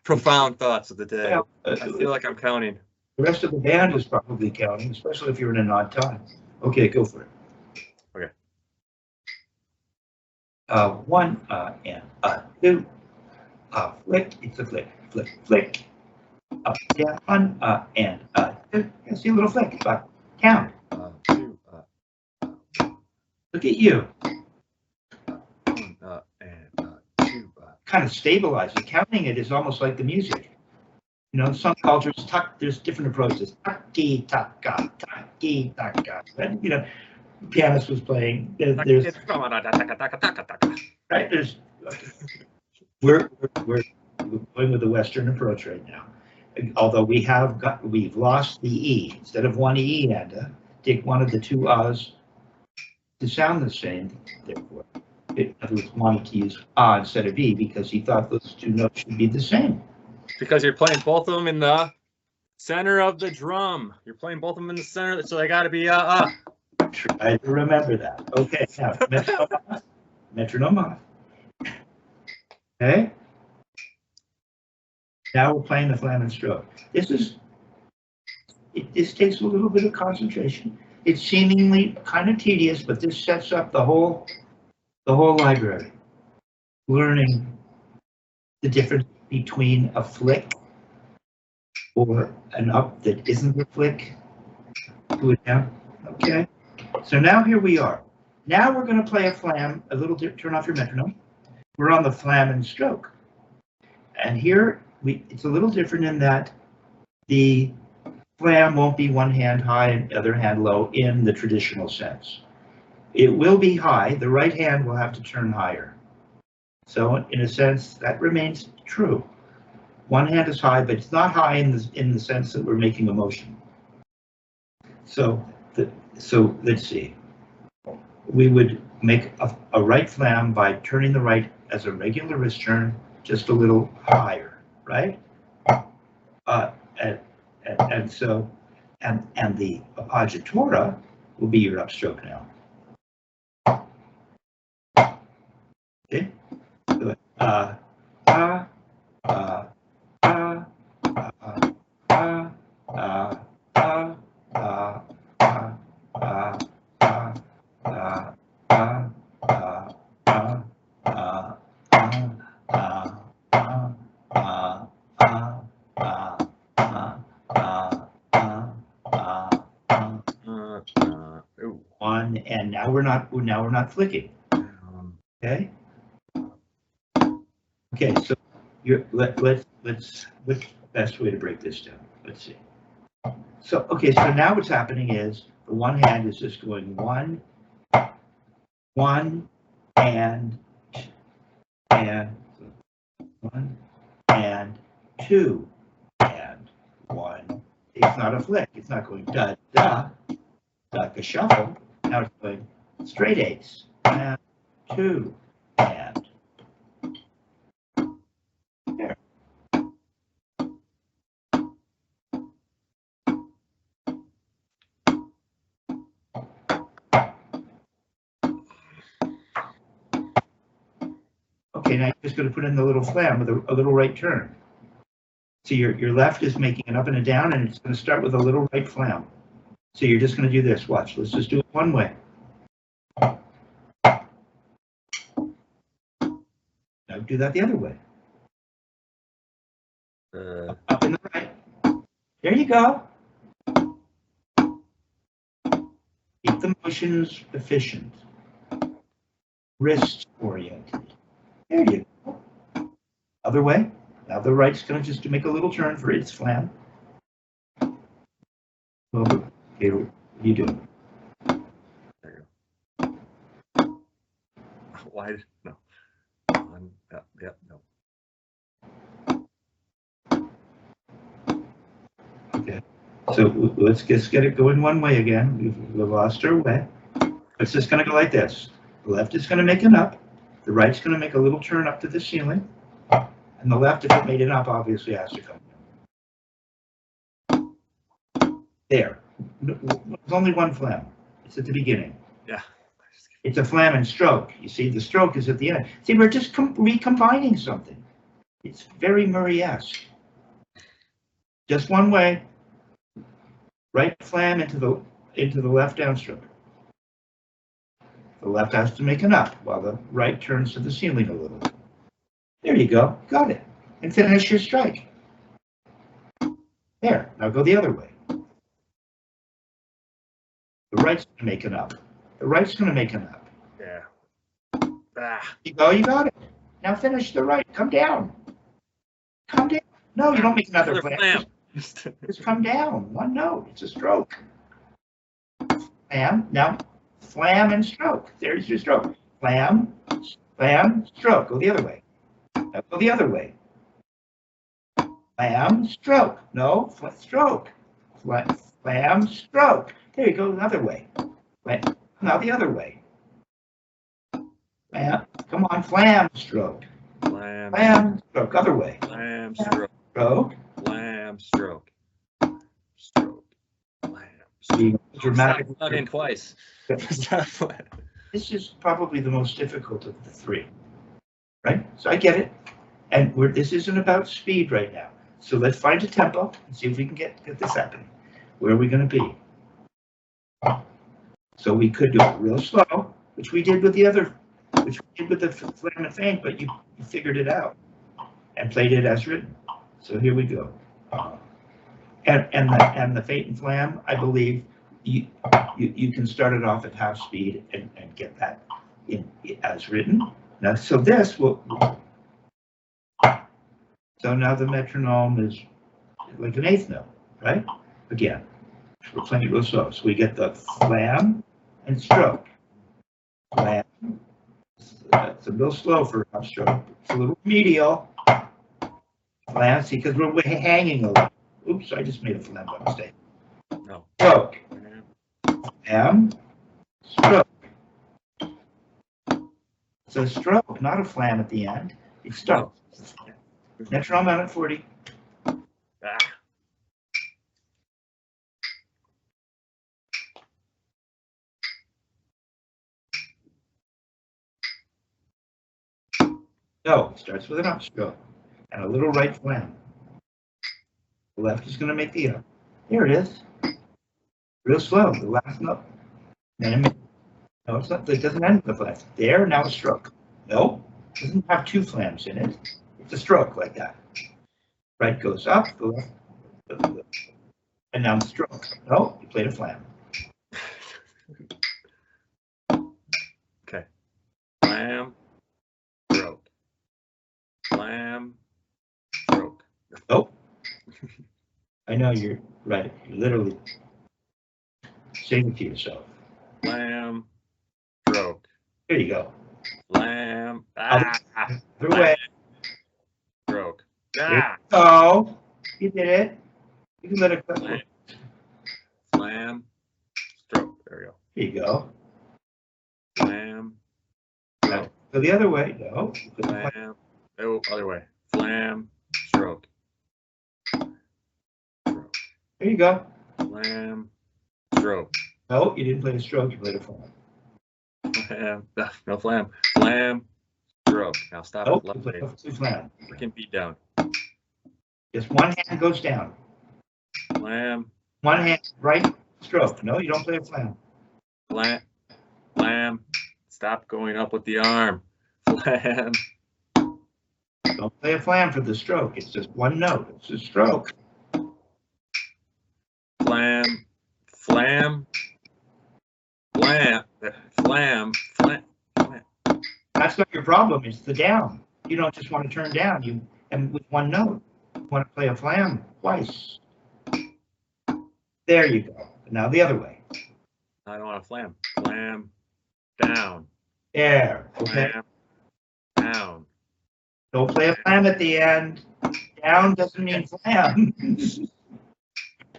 Profound thoughts of the day. Well, I feel like I'm counting. The rest of the band is probably counting, especially if you're in an odd time. Okay, go for it. Okay. 1 and 2. Flick. It's a flick. Flick. Flick. Up, down. 1 and 2. You see a little flick. But count. 2. Look at you. 1 and 2. Kind of stabilizes. Counting it is almost like the music. You know, some cultures, there's different approaches. Taki, taka, taki, taka. And, you know, the pianist was playing. There's right. We're going with the Western approach right now. although we've lost the E. Instead of one E, you had to take one of the two A's to sound the same. Therefore, in other words, wanted to use A instead of E because he thought those two notes should be the same. Because you're playing both of them in the center of the drum. You're playing both of them in the center, so they got to be Try to remember that. Okay, now metronome off. Okay. Now we're playing the flam and stroke. This takes a little bit of concentration. It's seemingly kind of tedious, but this sets up the whole library. Learning the difference between a flick or an up that isn't a flick to a down. Okay. So now here we are. Now we're going to play a flam, turn off your metronome. We're on the flam and stroke. And here it's a little different in that the flam won't be one hand high and the other hand low in the traditional sense. It will be high. The right hand will have to turn higher. So in a sense, that remains true. One hand is high, but it's not high in the sense that we're making a motion. So let's see. We would make a right flam by turning the right as a regular wrist turn, just a little higher, right? And the appoggiatura will be your upstroke now. Okay. So, one, and now we're not flicking. Okay. Okay, so what's the best way to break this down? Let's see. So so now what's happening is the one hand is just going one and one and two and one. It's not a flick. It's not going da da like a shuffle. Now it's going straight eights and two and there. Okay, now you're just going to put in the little flam with a little right turn. So your left is making an up and a down, and it's going to start with a little right flam. So you're just going to do this. Watch. Let's just do it one way. Now do that the other way. Up and the right. There you go. Keep the motions efficient. Wrist oriented. There you go. Other way. Now the right's going to just make a little turn for its flam. Okay, what are you doing? There you go. Why? No. No. Okay. So let's just get it going one way again. We've lost our way. It's just going to go like this. The left is going to make an up. The right's going to make a little turn up to the ceiling. And the left, if it made it up, obviously has to come down. There. There's only one flam. It's at the beginning. Yeah. It's a flam and stroke. You see, the stroke is at the end. See, we're just recombining something. It's very Murray-esque. Just one way. Right flam into the left downstroke. The left has to make an up while the right turns to the ceiling a little. There you go. Got it. And finish your strike. There. Now go the other way. The right's going to make an up. The right's going to make an up. Yeah. You go. You got it. Now finish the right. Come down. Come down. No, you don't make another flam. Just come down. One note. It's a stroke. Flam. Now flam and stroke. There's your stroke. Flam, flam, stroke. Go the other way. Now go the other way. Flam, stroke. No, stroke. Flam, stroke. There you go, another way. Now the other way. Flam, come on, flam, stroke. Flam, stroke, other way. Flam, stroke. Stroke. Flam, stroke. Stroke. Flam. See, dramatic. Not in twice. This is probably the most difficult of the three, right? So I get it. And this isn't about speed right now. So let's find a tempo and see if we can get this happening. Where are we going to be? So we could do it real slow, which we did with the Flam and Feint, but you figured it out and played it as written. So here we go. And the Feint and Flam, I believe you can start it off at half speed and get that in as written. Now, so this will. So now the metronome is like an eighth note, right? Again, we're playing it real slow. So we get the flam and stroke. Flam. It's a little slow for a stroke. It's a little medial. Flam, see, because we're hanging a little. Oops, I just made a flam by mistake. No. Stroke. Flam, stroke. So stroke, not a flam at the end. It's stroke. Metronome out at 40. Ah. No, it starts with an upstroke and a little right flam. The left is going to make the up. Here it is. Real slow, the last note. Then no, it's not. It doesn't end with the left. There, now a stroke. No, it doesn't have two flams in it. It's a stroke like that. Right goes up, the left, and now the stroke. No, you played a flam. Okay. Flam, stroke. Flam, stroke. Nope. I know you're right. You're literally saying it to yourself. Flam, stroke. Here you go. Flam, Other way. stroke. Ah. Oh, you did it. You can let it go. Flam, flam, stroke. There we go. Here you go. Flam, Now, go the other way. No. flam. Oh, other way. Flam, stroke. Stroke. There you go. Flam, stroke. No, you didn't play a stroke. You played a flam. Flam, no flam. Flam, stroke. Now stop Nope, it. you Left played hand. a flam. Freaking beat down. Just one hand goes down. Flam, One hand, right stroke. No, you don't play a flam. flam, flam. Stop going up with the arm. Flam, Don't play a flam for the stroke. It's just one note. It's a stroke. flam, flam, flam, flam, flam, flam. That's not your problem. It's the down. You don't just want to turn down. And with one note, you want to play a flam twice. There you go. Now the other way. I don't want to flam. Flam, down. There. Okay. Flam, down. Don't play a flam at the end. Down doesn't mean flam.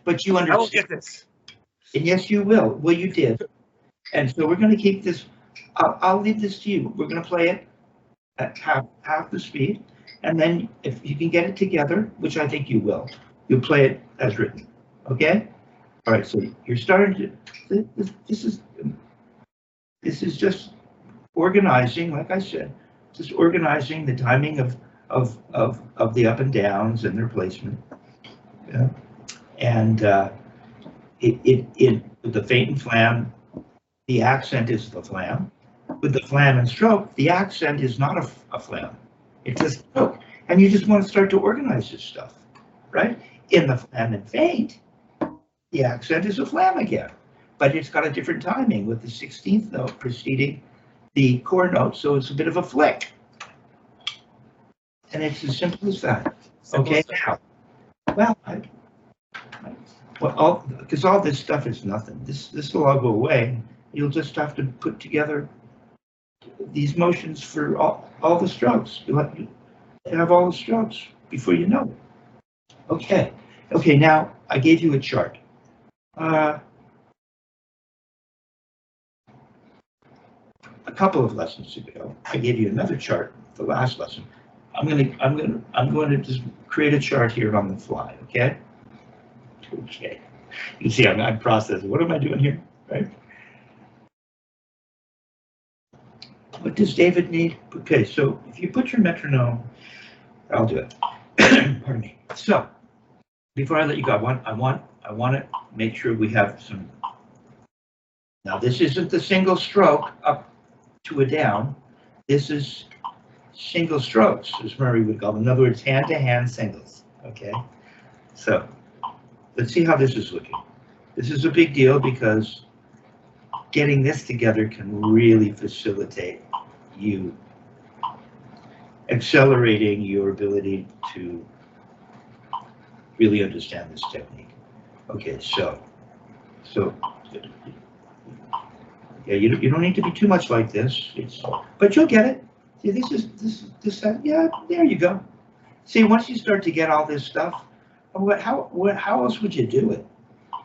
But you I will understand. get this. And yes, you will. Well, you did. And so we're going to keep this. I'll leave this to you. We're going to play it at half the speed. And then if you can get it together, which I think you will, you'll play it as written. Okay? All right. So you're starting to. This is just organizing, like I said, just organizing the timing of the up and downs and their placement. Yeah. And with the Feint and Flam, the accent is the flam. With the flam and stroke, the accent is not a flam. It's a stroke. And you just want to start to organize this stuff, right? In the Flam and Feint, the accent is a flam again, but it's got a different timing with the 16th note preceding the core note, so it's a bit of a flick. And it's as simple as that. Okay, now, well, because all this stuff is nothing. This will all go away. You'll just have to put together these motions for all the strokes. You'll have all the strokes before you know it. Okay. Okay, now I gave you a chart. A couple of lessons ago, I gave you another chart, the last lesson. I'm going to just create a chart here on the fly, okay? Okay. You see, I'm processing. What am I doing here, right? What does David need? Okay, so if you put your metronome, I'll do it. Pardon me. So before I let you go, I want to make sure we have some. Now this isn't the single stroke up to a down. This is single strokes, as Murray would call them. In other words, hand-to-hand singles. Okay. So let's see how this is looking. This is a big deal because getting this together can really facilitate you accelerating your ability to really understand this technique. Okay, so yeah, you don't need to be too much like this. But you'll get it. See, this yeah, there you go. See, once you start to get all this stuff, how else would you do it?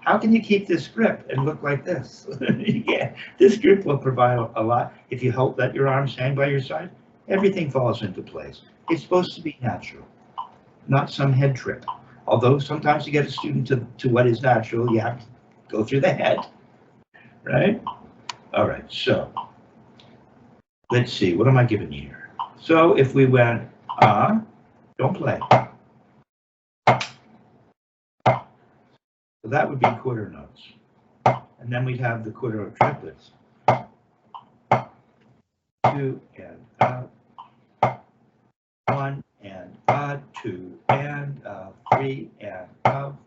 How can you keep this grip and look like this? Yeah, this grip will provide a lot. If you let your arms hang by your side, everything falls into place. It's supposed to be natural, not some head trip. Although sometimes you get a student to what is natural, you have to go through the head, right? All right, so let's see, what am I giving you here? So if we went, don't play. So that would be quarter notes. And then we'd have the quarter of triplets. 2 and 1 and 2 and 3 and 4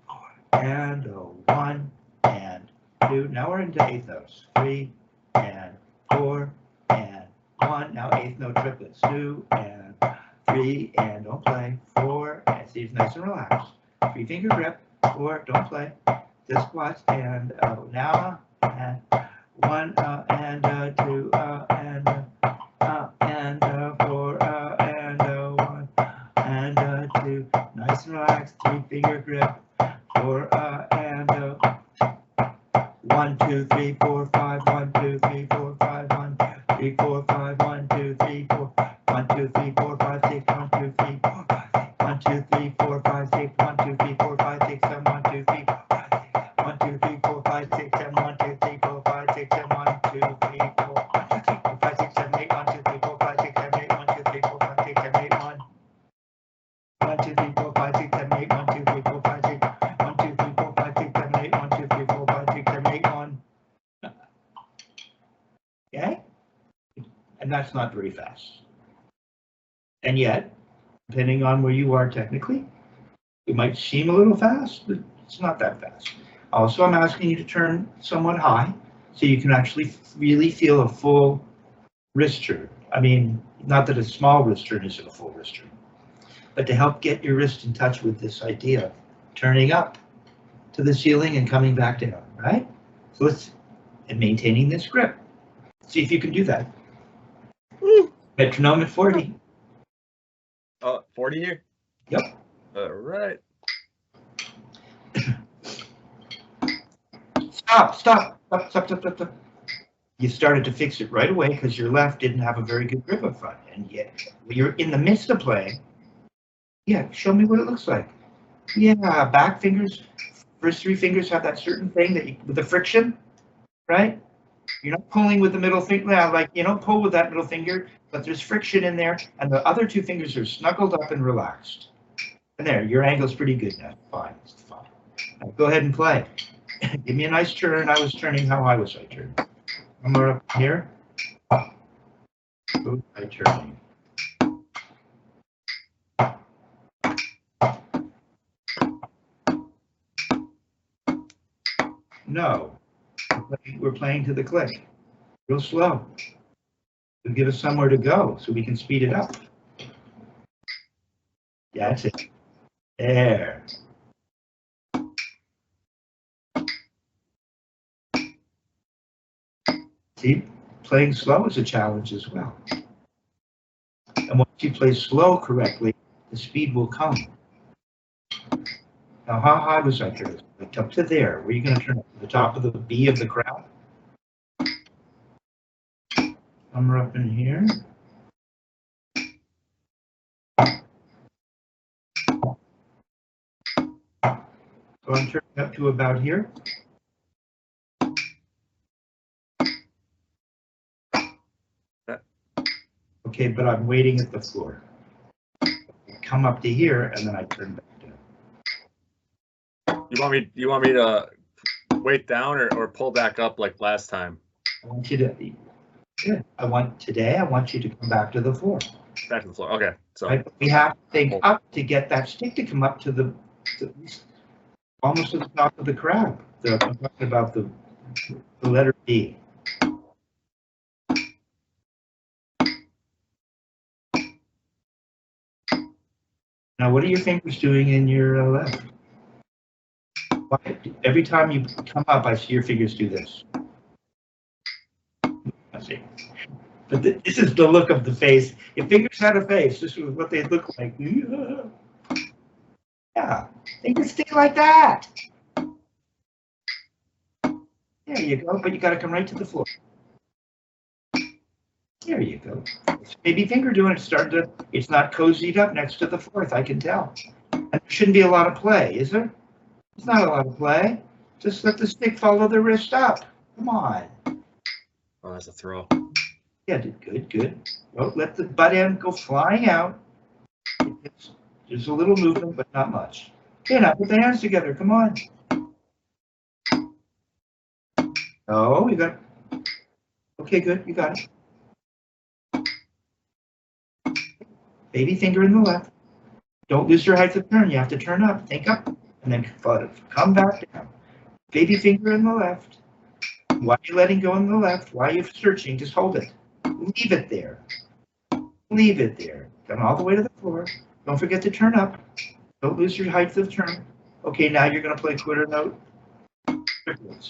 and 1 and 2. Now we're into eighth notes. 3 and 4 and 1. Now eighth note triplets. 2 and 3 and don't play. 4 and see, it's nice and relaxed. 3 finger grip. 4, don't play. Just watch and now and 1 and 2 and 4 and 1 and 2. Nice and relaxed. 3 finger grip. 4 and 1 2 3 4 5 1 2 3 4 5 1 3 4 5 1 2 3 4 1 2 3 4 5 6 1 2 3 4 5 1 2 3 4 5 6 1 2 3 4 5 6 7 1 2 3 4 1 2 3 4 5 6 7 1 2 3 4 5 6 7 1 2 3 4 5 6 7 8 1 2 3 4 5 6 7 8 1 2 3 4 5 6 7 8 1 1 2 3 4 5 6 7 8 1 2 3 4 5 6 1 2 3 4 5 6 7 8 1 2 3 4 5 6 7 8 1. Okay? And that's not very fast. And yet, depending on where you are technically, it might seem a little fast, but it's not that fast. Also, I'm asking you to turn somewhat high so you can actually really feel a full wrist turn. I mean, not that a small wrist turn isn't a full wrist turn, but to help get your wrist in touch with this idea of turning up to the ceiling and coming back down, right? So and maintaining this grip. See if you can do that. Metronome at 40. 40 here? Yep. All right. Stop. You started to fix it right away because your left didn't have a very good grip up front. And yet, when you're in the midst of playing, yeah, show me what it looks like. Yeah, back fingers, first 3 fingers have that certain thing that with the friction, right? You're not pulling with the middle finger, like you don't pull with that middle finger, but there's friction in there, and the other 2 fingers are snuggled up and relaxed. And there, your angle's pretty good now. Fine, it's fine. Now go ahead and play. Give me a nice turn. I was turning. How high was I turning? Somewhere up here. Ooh, I turning. No, we're playing to the click. Real slow. It'll give us somewhere to go so we can speed it up. Yeah, that's it. There. See, playing slow is a challenge as well. And once you play slow correctly, the speed will come. Now, how high was I turning? Like up to there. Where are you going to turn up to the top of the B of the Crabb? Somewhere up in here. So I'm turning up to about here. Okay, but I'm waiting at the floor. Come up to here, and then I turn back down. You want me to wait down or pull back up like last time? I want you to. Yeah, I want you to come back to the floor. Back to the floor. Okay. So right? We have to think up to get that stick to come up to almost to the top of the Crabb. I'm talking about the letter D. Now, what are your fingers doing in your left? Why, every time you come up, I see your fingers do this. I see. But this is the look of the face. If fingers had a face, this is what they look like. Yeah, they can stay like that. There you go, but you got to come right to the floor. There you go. Baby finger doing it. It's not cozied up next to the fourth, I can tell. And there shouldn't be a lot of play, is there? It's not a lot of play. Just let the stick follow the wrist up. Come on. Oh, that's a throw. Yeah, good. Well, let the butt end go flying out. There's a little movement, but not much. Okay, now put the hands together. Come on. Oh, you got it. Okay, good. You got it. Baby finger in the left. Don't lose your height of turn. You have to turn up. Think up, and then come back down. Baby finger in the left. Why are you letting go in the left? Why are you searching? Just hold it. Leave it there. Leave it there. Come all the way to the floor. Don't forget to turn up. Don't lose your height of turn. Okay, now you're going to play quarter note. And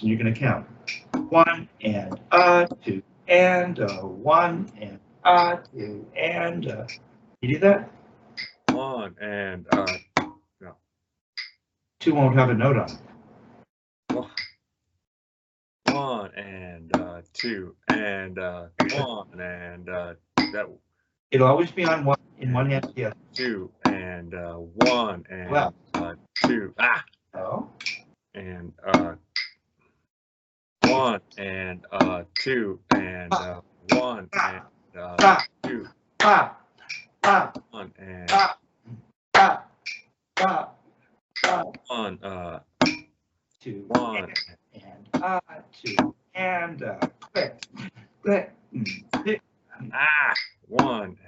you're going to count. 1 and 2 and 1 and 2 and you do that? 1 and no. 2 won't have a note on it. 1 and 2 and 1 and that. It'll always be on one in one hand. Yeah. 2 and 1 and 2. Ah. Oh. And 1 and 2 and 1 and 2. 1 and 1 2 1 and 2 and click. 1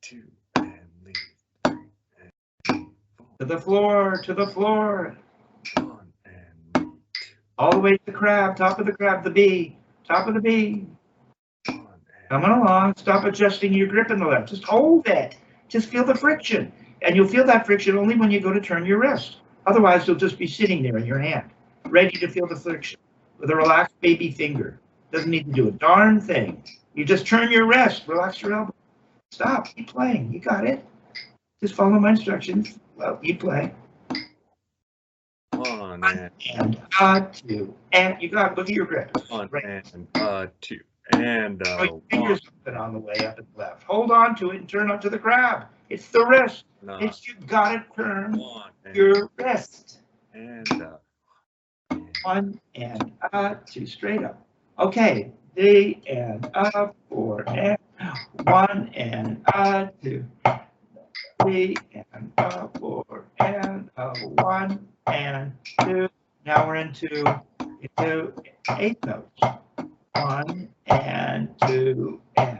2 and leave 3 and 4. To the floor, to the floor. 1 and leave 2. All the way to the Crabb, top of the Crabb, the B, top of the B. 1 and Coming along, stop adjusting your grip in the left. Just hold it. Just feel the friction. And you'll feel that friction only when you go to turn your wrist. Otherwise, you'll just be sitting there in your hand, ready to feel the friction with a relaxed baby finger. Doesn't need to do a darn thing. You just turn your wrist, relax your elbow. Stop, keep playing. You got it. Just follow my instructions. Well, you play. 1 and 2 and you got it. Look at your grip. 1 right. and 2 and Your fingers open on the way up and left. Hold on to it and turn up to the Crabb. It's the wrist. It's you got to turn your wrist. And 1 and 2 straight up. Okay, 3 and 4 and 1 and 2. 3 and 4 and 1 and 2. Now we're into 8 notes. 1 and 2 and.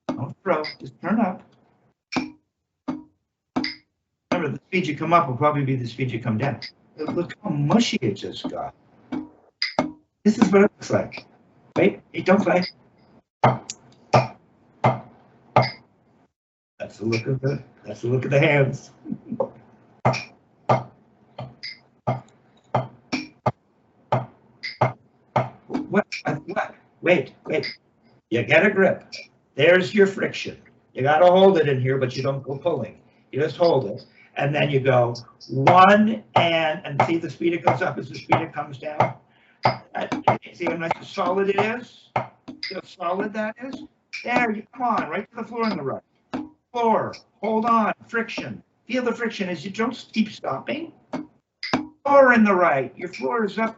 Don't throw, just turn up. Remember, the speed you come up will probably be the speed you come down. Look how mushy it just got. This is what it looks like. Wait, hey, don't play. That's the look of the hands. What? Wait. You get a grip. There's your friction. You got to hold it in here, but you don't go pulling. You just hold it. and then you go 1 and see the speed it goes up as the speed it comes down. See how nice and solid it is? See how solid that is? There, you come on, right to the floor on the right. Floor, hold on, friction. Feel the friction as you don't keep stopping. Floor in the right. Your floor is up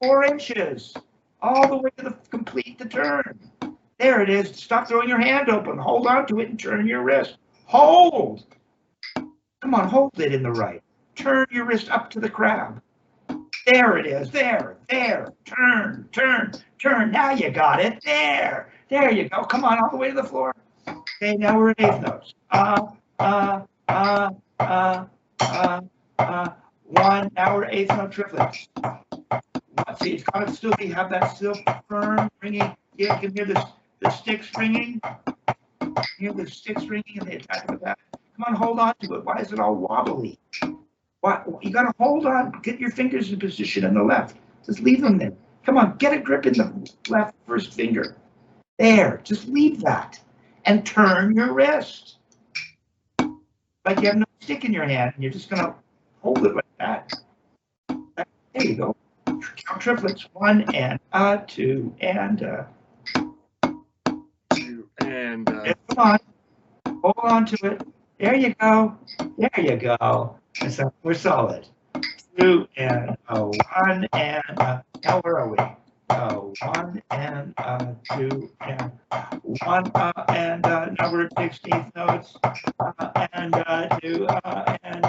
4 inches, all the way to complete the turn. There it is. Stop throwing your hand open. Hold on to it and turn your wrist. Hold. Come on, hold it in the right. Turn your wrist up to the crab. There it is. There. Turn. Now you got it. There you go. Come on, all the way to the floor. Okay, now we're at eighth notes. 1. Now we're eighth note triplets. See, it's got to still have that still firm ringing. You can hear the sticks ringing. Hear the sticks ringing and the attack of that. Come on, hold on to it. Why is it all wobbly? Why, you got to hold on. Get your fingers in position on the left. Just leave them there. Come on, get a grip in the left first finger. There, just leave that. And turn your wrist. Like you have no stick in your hand, and you're just going to hold it like that. There you go. Count triplets. 1 and 2 and 2 and come on. Hold on to it. There you go. So we're solid. 2 and 1 and now where are we? 1 and 2 and 1 and now we're at 16th notes and 2 and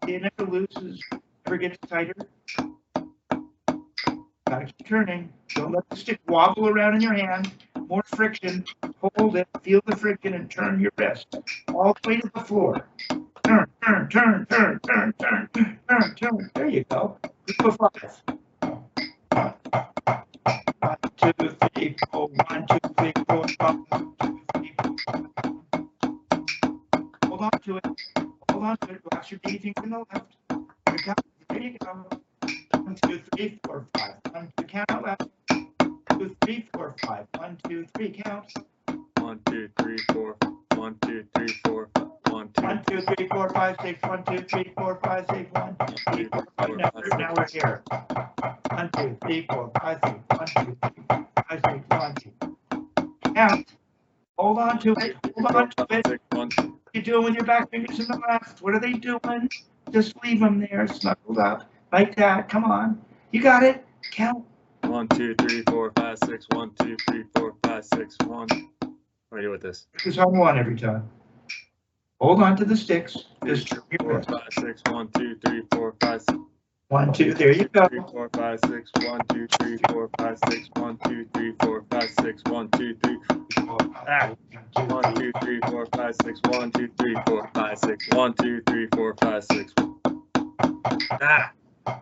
it never loses, never gets tighter. Gotta keep turning. Don't let the stick wobble around in your hand. More friction. Hold it. Feel the friction and turn your wrist all the way to the floor. Turn. There you go. Group of 5. 1, 2, 3, 4. 1, 2, 3, 4, 5. 1, 2, 3, 4. Hold on to it. Watch your D finger in the left. There you go. 1, 2, 3, 4, 5. 1, 2, count out left. 2, 3, 4, 5. 1, 2, 3, count. 1, 2, 3, 4. 1, 2, 3, 4. 1, 2, 3, 4, 5, 6. 1, 2, 3, 4, 5, 6. 1, 2, 3, 4, 5. Now we're here. 1, 2, 3, 4, 5, 6. 1, 2, 3, 4, 5, 6. 1, 2. Count. Hold on to it. What are you doing with your back fingers in the left? What are they doing? Just leave them there, snuggled up. Like that. Come on. You got it. Count. 1, 2, 3, 4, 5, 6. 1, 2, 3, 4, 5, 6. 1. What do I do with this? It's on 1 every time. Hold on to the sticks. Just 2, 4, 5, 6. 1, 2, 3, 4, 5, 6. 1, 2. There you go. 3, 4, 5, 6. 1, 2, 3, 4, 5, 6. 1, 2, 3, 4, 5, 6. 1, 2, 3. 1, 2, 3, 4, 5, 6. 1, 2, 3, 4, 5, 6. 1, 2, 3, 4, 5, 6.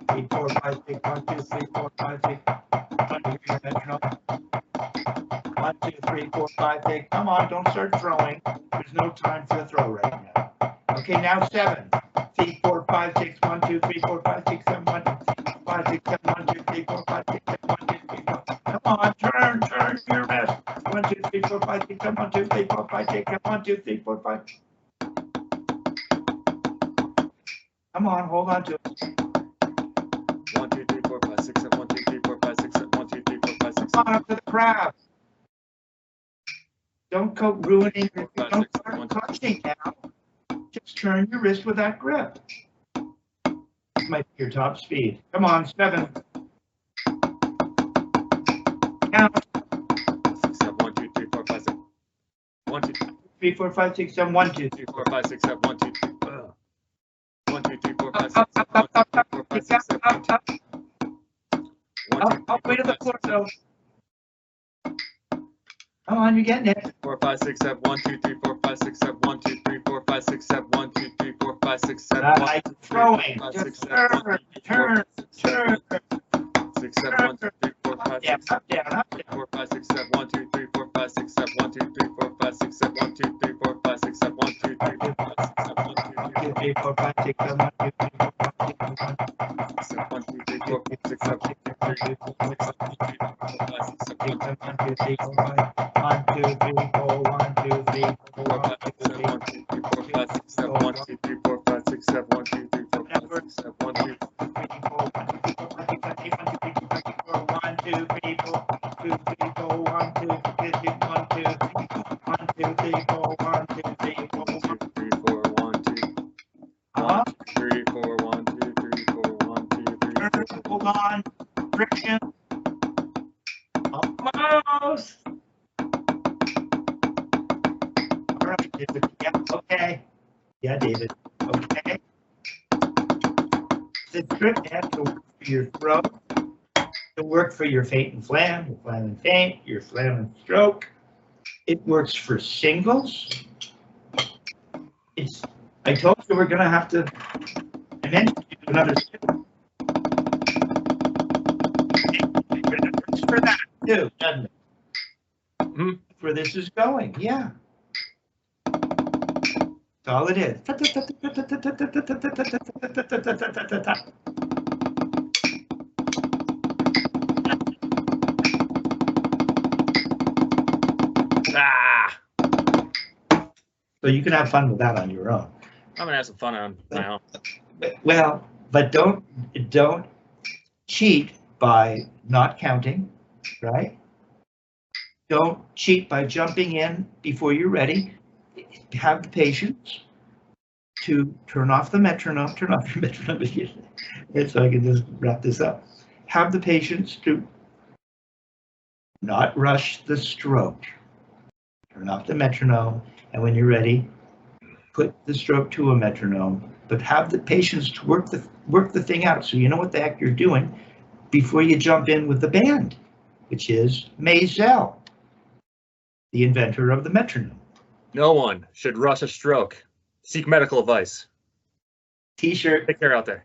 3, 4, 5, 6. 1, 2, 3, 4, 5, 6. 1, 2, 3, 4, 5, 6. Come on, don't start throwing. There's no time for the throw right now. Okay, now 7. 3, 4, 5, 6. 1, 2, 3, 4, 5, 6, 7. 1, 2, 3, 4, 5, 6, 7. 1, 2, 3, 4, 5, 6, 7. 1, 2, 3, 4. Come on, turn your wrist. 1, 2, 3, 4, 5, 6, 7. 1, 2, 3, 4, 5, 6, 7. 1, 2, 3, 4, 5. Come on, hold on to it. 1, 2, 3, 4, 5, 6, 7. 1, 2, 3, 4, 5, 6, 7. 1, 2, 3, 4, 5, 6, 7. Come on up to the crab. Don't go ruining your, don't start clutching now. Just turn your wrist with that grip. This might be your top speed. Come on, 7. Count. 6, 7. 1, 2, 3, 4, 5, 6. 1, 2, 3, 4, 5, 6, 7. 1, 2, 3, 4, 5, 6, 7. 1, 2, 3. 1, 2, 3, 4, 5, 6, 7. 1, 2, 3, 4, 5, 6, 7. 1, 2, 3, up, way to the floor, though. Come on, you're getting it. 4, 5, 6, 7. 1, 2, 3, 4, 5, 6, 7. 1, 2, 3, 4, 5, 6, 7. 1, 2, 3, 4, 5, 6, 7. Like throwing. Just turn. 6, 7. 1, 2, 3, 4, 5, 6, 7. Up, down. 4, 5, 6, 7. 1, 2, 3, 4, 5, 6, 7. 1, 2, 3, 4, 5, 6, 7. 1, 2, 3, 4, 5, 6, 7. 1, 2, 3, 4, 5, 6, 7. 1, 2, 3, 4, 5, 6, 7. 1, 2, 3, 4, 5, 6, 7. 1, 2, 3, 4, 5, 6, 7. 1, 2, 3, 4, 5, 6, 7. 1, 2, 3, 4, 5, 6, 7. 1, 2, 3, 4, 5. 1, 2, 3, 4, 1, 2, 3, 4, 1, 2, 3, 4, 5, 6, 7. 1, 2, 3, 4, 5, 6, 7. 1, 2, 3, 4, friction. Almost. All right, David. Yeah, okay. Yeah, David. Okay. The trick has to work for your throat, to work for your feint and flam, your flam and feint, your flam and stroke. It works for singles. I told you we're going to have to mention another skill. It works for that too, doesn't it? Mm-hmm. Where this is going, yeah. That's all it is. Ah! So you can have fun with that on your own. I'm gonna have some fun on my own. Well, but don't cheat by not counting, right? Don't cheat by jumping in before you're ready. Have the patience to turn off the metronome, turn off your metronome again, so I can just wrap this up. Have the patience to not rush the stroke. Turn off the metronome, and when you're ready, put the stroke to a metronome, but have the patience to work the thing out so you know what the heck you're doing before you jump in with the band, which is Maisel, the inventor of the metronome. No one should rush a stroke. Seek medical advice. T-shirt. Take care out there.